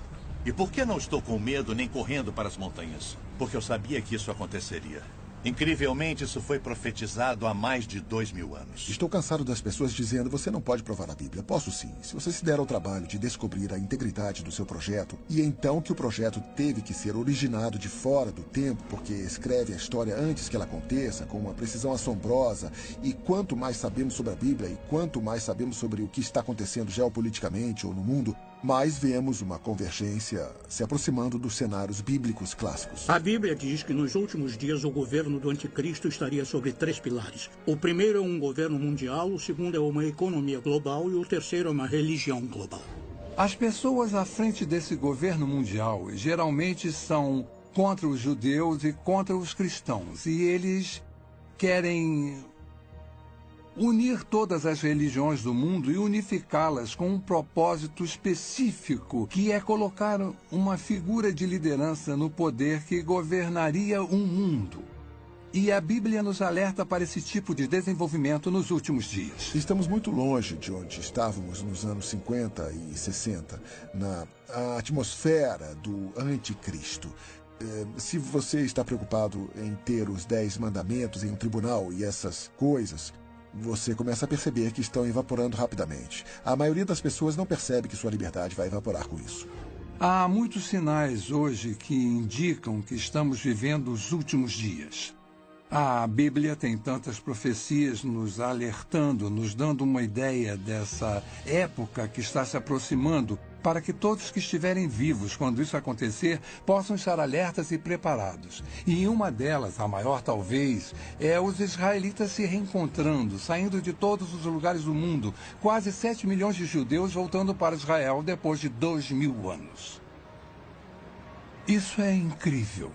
S13: E por que não estou com medo nem correndo para as montanhas? Porque eu sabia que isso aconteceria. Incrivelmente, isso foi profetizado há mais de 2000 anos.
S4: Estou cansado das pessoas dizendo: você não pode provar a Bíblia. Posso sim, se você se der ao trabalho de descobrir a integridade do seu projeto, e então que o projeto teve que ser originado de fora do tempo, porque escreve a história antes que ela aconteça, com uma precisão assombrosa, e quanto mais sabemos sobre a Bíblia, e quanto mais sabemos sobre o que está acontecendo geopoliticamente ou no mundo, mais vemos uma convergência se aproximando dos cenários bíblicos clássicos.
S14: A Bíblia diz que nos últimos dias o governo do anticristo estaria sobre 3 pilares. O primeiro é um governo mundial, o segundo é uma economia global e o terceiro é uma religião global.
S19: As pessoas à frente desse governo mundial geralmente são contra os judeus e contra os cristãos, e eles querem unir todas as religiões do mundo e unificá-las com um propósito específico, que é colocar uma figura de liderança no poder que governaria um mundo. E a Bíblia nos alerta para esse tipo de desenvolvimento nos últimos dias.
S4: Estamos muito longe de onde estávamos nos anos 50 e 60, na atmosfera do anticristo. Se você está preocupado em ter os 10 mandamentos em um tribunal e essas coisas, você começa a perceber que estão evaporando rapidamente. A maioria das pessoas não percebe que sua liberdade vai evaporar com isso.
S19: Há muitos sinais hoje que indicam que estamos vivendo os últimos dias. A Bíblia tem tantas profecias nos alertando, nos dando uma ideia dessa época que está se aproximando, para que todos que estiverem vivos quando isso acontecer possam estar alertas e preparados. E uma delas, a maior talvez, é os israelitas se reencontrando, saindo de todos os lugares do mundo, quase 7 milhões de judeus voltando para Israel depois de 2000 anos. Isso é incrível.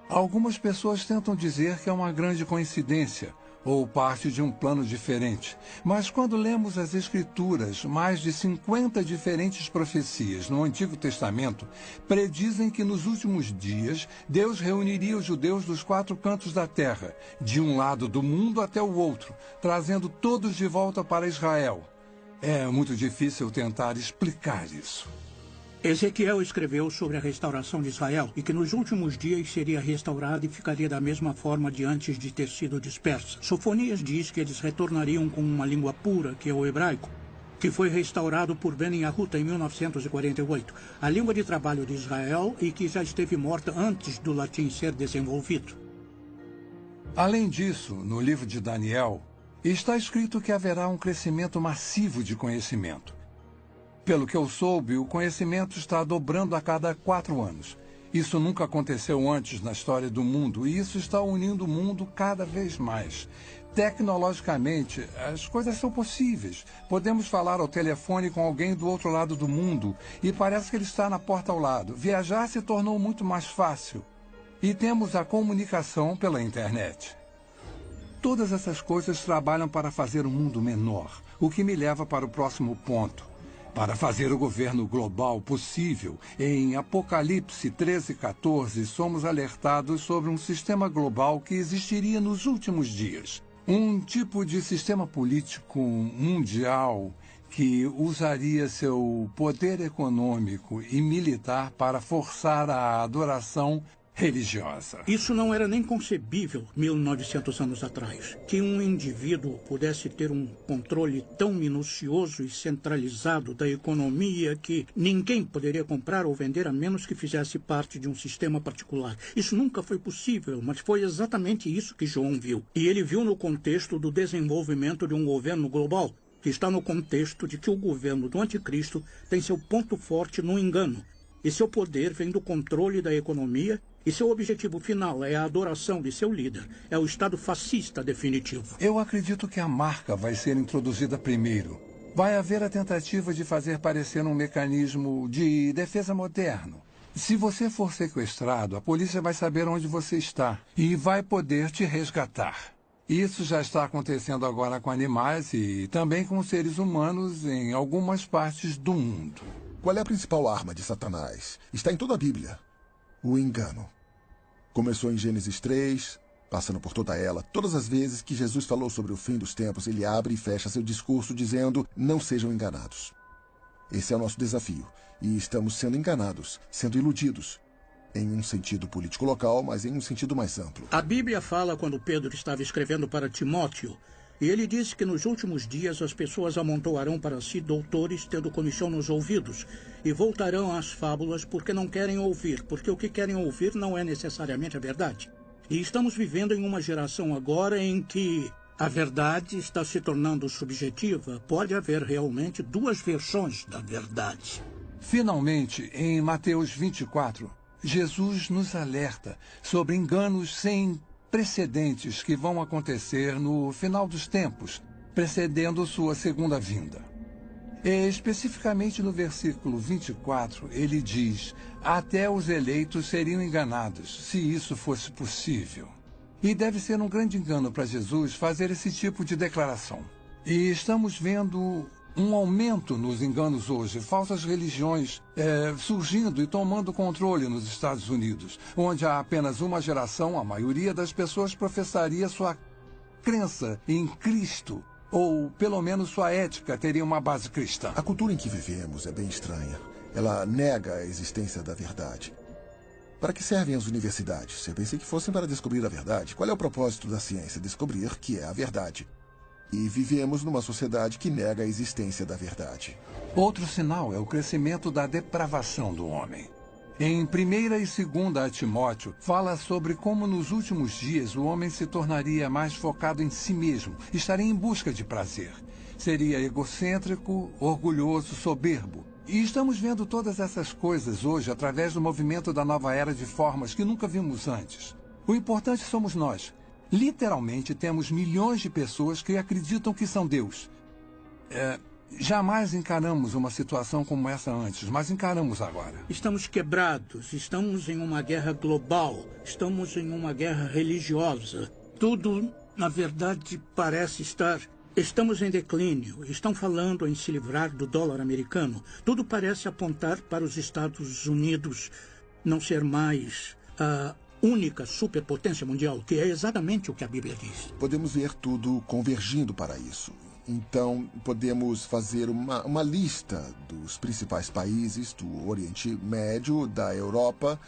S19: Algumas pessoas tentam dizer que é uma grande coincidência ou parte de um plano diferente. Mas quando lemos as Escrituras, mais de 50 diferentes profecias no Antigo Testamento predizem que nos últimos dias Deus reuniria os judeus dos 4 cantos da terra, de um lado do mundo até o outro, trazendo todos de volta para Israel. É muito difícil tentar explicar isso.
S14: Ezequiel escreveu sobre a restauração de Israel e que nos últimos dias seria restaurada e ficaria da mesma forma de antes de ter sido dispersa. Sofonias diz que eles retornariam com uma língua pura, que é o hebraico, que foi restaurado por Ben Yahuta em 1948, a língua de trabalho de Israel e que já esteve morta antes do latim ser desenvolvido.
S19: Além disso, no livro de Daniel, está escrito que haverá um crescimento massivo de conhecimento. Pelo que eu soube, o conhecimento está dobrando a cada 4 anos. Isso nunca aconteceu antes na história do mundo, e isso está unindo o mundo cada vez mais. Tecnologicamente, as coisas são possíveis. Podemos falar ao telefone com alguém do outro lado do mundo, e parece que ele está na porta ao lado. Viajar se tornou muito mais fácil. E temos a comunicação pela internet. Todas essas coisas trabalham para fazer o mundo menor, o que me leva para o próximo ponto. Para fazer o governo global possível, em Apocalipse 13:14, somos alertados sobre um sistema global que existiria nos últimos dias. Um tipo de sistema político mundial que usaria seu poder econômico e militar para forçar a adoração religiosa.
S14: Isso não era nem concebível 1900 anos atrás, que um indivíduo pudesse ter um controle tão minucioso e centralizado da economia que ninguém poderia comprar ou vender a menos que fizesse parte de um sistema particular. Isso nunca foi possível, mas foi exatamente isso que João viu. E ele viu no contexto do desenvolvimento de um governo global, que está no contexto de que o governo do anticristo tem seu ponto forte no engano. E seu poder vem do controle da economia e seu objetivo final é a adoração de seu líder. É o Estado fascista definitivo.
S19: Eu acredito que a marca vai ser introduzida primeiro. Vai haver a tentativa de fazer parecer um mecanismo de defesa moderno. Se você for sequestrado, a polícia vai saber onde você está e vai poder te resgatar. Isso já está acontecendo agora com animais e também com seres humanos em algumas partes do mundo.
S4: Qual é a principal arma de Satanás? Está em toda a Bíblia. O engano. Começou em Gênesis 3, passando por toda ela. Todas as vezes que Jesus falou sobre o fim dos tempos, ele abre e fecha seu discurso dizendo: não sejam enganados. Esse é o nosso desafio. E estamos sendo enganados, sendo iludidos. Em um sentido político local, mas em um sentido mais amplo.
S14: A Bíblia fala quando Pedro estava escrevendo para Timóteo. E ele disse que nos últimos dias as pessoas amontoarão para si doutores tendo comichão nos ouvidos e voltarão às fábulas porque não querem ouvir, porque o que querem ouvir não é necessariamente a verdade. E estamos vivendo em uma geração agora em que a verdade está se tornando subjetiva. Pode haver realmente 2 versões da verdade.
S19: Finalmente, em Mateus 24, Jesus nos alerta sobre enganos sem precedentes que vão acontecer no final dos tempos, precedendo sua segunda vinda. Especificamente no versículo 24, ele diz: até os eleitos seriam enganados, se isso fosse possível. E deve ser um grande engano para Jesus fazer esse tipo de declaração. E estamos vendo um aumento nos enganos hoje, falsas religiões surgindo e tomando controle nos Estados Unidos, onde há apenas uma geração, a maioria das pessoas professaria sua crença em Cristo, ou pelo menos sua ética teria uma base cristã.
S4: A cultura em que vivemos é bem estranha. Ela nega a existência da verdade. Para que servem as universidades? Eu pensei que fossem para descobrir a verdade. Qual é o propósito da ciência? Descobrir que é a verdade. E vivemos numa sociedade que nega a existência da verdade.
S19: Outro sinal é o crescimento da depravação do homem. Em 1ª e 2ª Timóteo, fala sobre como nos últimos dias o homem se tornaria mais focado em si mesmo, estaria em busca de prazer. Seria egocêntrico, orgulhoso, soberbo. E estamos vendo todas essas coisas hoje através do movimento da nova era de formas que nunca vimos antes. O importante somos nós. Literalmente temos milhões de pessoas que acreditam que são Deus. Jamais encaramos uma situação como essa antes, mas encaramos agora.
S14: Estamos quebrados, estamos em uma guerra global, estamos em uma guerra religiosa. Tudo, na verdade, parece estar... Estamos em declínio, estão falando em se livrar do dólar americano. Tudo parece apontar para os Estados Unidos não ser mais a única superpotência mundial, que é exatamente o que a Bíblia diz.
S4: Podemos ver tudo convergindo para isso. Então, podemos fazer uma lista dos principais países do Oriente Médio, da Europa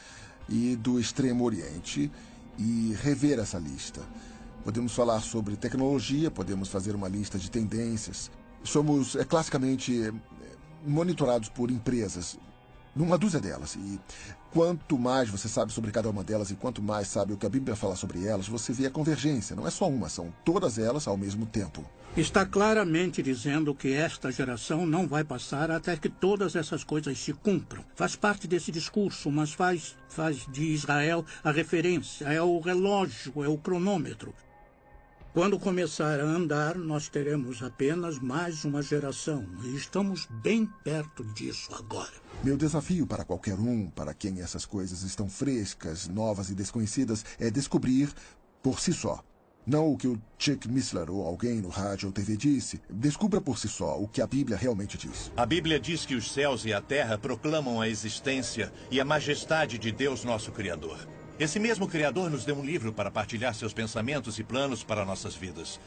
S4: e do Extremo Oriente e rever essa lista. Podemos falar sobre tecnologia, podemos fazer uma lista de tendências. Somos classicamente monitorados por empresas, numa dúzia delas. E quanto mais você sabe sobre cada uma delas e quanto mais sabe o que a Bíblia fala sobre elas, você vê a convergência. Não é só uma, são todas elas ao mesmo tempo.
S14: Está claramente dizendo que esta geração não vai passar até que todas essas coisas se cumpram. Faz parte desse discurso, mas faz de Israel a referência, é o relógio, é o cronômetro. Quando começar a andar, nós teremos apenas mais uma geração. E estamos bem perto disso agora.
S4: Meu desafio para qualquer um, para quem essas coisas estão frescas, novas e desconhecidas, é descobrir por si só. Não o que o Chuck Missler ou alguém no rádio ou TV disse. Descubra por si só o que a Bíblia realmente diz.
S13: A Bíblia diz que os céus e a terra proclamam a existência e a majestade de Deus, nosso Criador. Esse mesmo Criador nos deu um livro para partilhar seus pensamentos e planos para nossas vidas.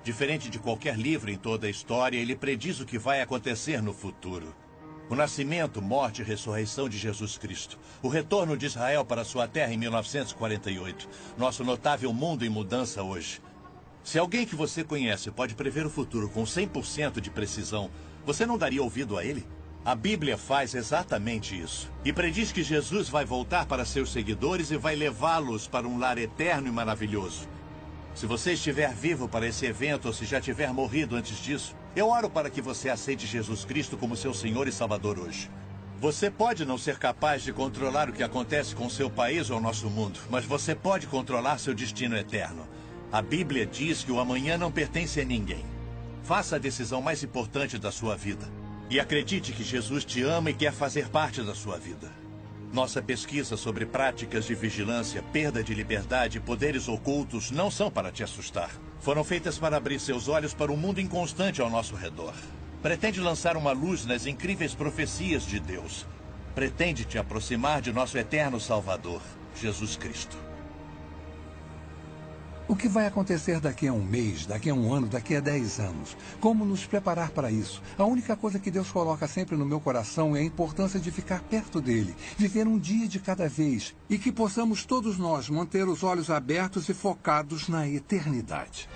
S13: Diferente de qualquer livro em toda a história, ele prediz o que vai acontecer no futuro. O nascimento, morte e ressurreição de Jesus Cristo. O retorno de Israel para sua terra em 1948. Nosso notável mundo em mudança hoje. Se alguém que você conhece pode prever o futuro com 100% de precisão, você não daria ouvido a ele? A Bíblia faz exatamente isso. E prediz que Jesus vai voltar para seus seguidores e vai levá-los para um lar eterno e maravilhoso. Se você estiver vivo para esse evento ou se já tiver morrido antes disso, eu oro para que você aceite Jesus Cristo como seu Senhor e Salvador hoje. Você pode não ser capaz de controlar o que acontece com seu país ou nosso mundo, mas você pode controlar seu destino eterno. A Bíblia diz que o amanhã não pertence a ninguém. Faça a decisão mais importante da sua vida. E acredite que Jesus te ama e quer fazer parte da sua vida. Nossa pesquisa sobre práticas de vigilância, perda de liberdade e poderes ocultos não são para te assustar. Foram feitas para abrir seus olhos para um mundo inconstante ao nosso redor. Pretende lançar uma luz nas incríveis profecias de Deus. Pretende te aproximar de nosso eterno Salvador, Jesus Cristo.
S19: O que vai acontecer daqui a um mês, daqui a um ano, daqui a 10 anos? Como nos preparar para isso? A única coisa que Deus coloca sempre no meu coração é a importância de ficar perto dele, viver um dia de cada vez e que possamos todos nós manter os olhos abertos e focados na eternidade.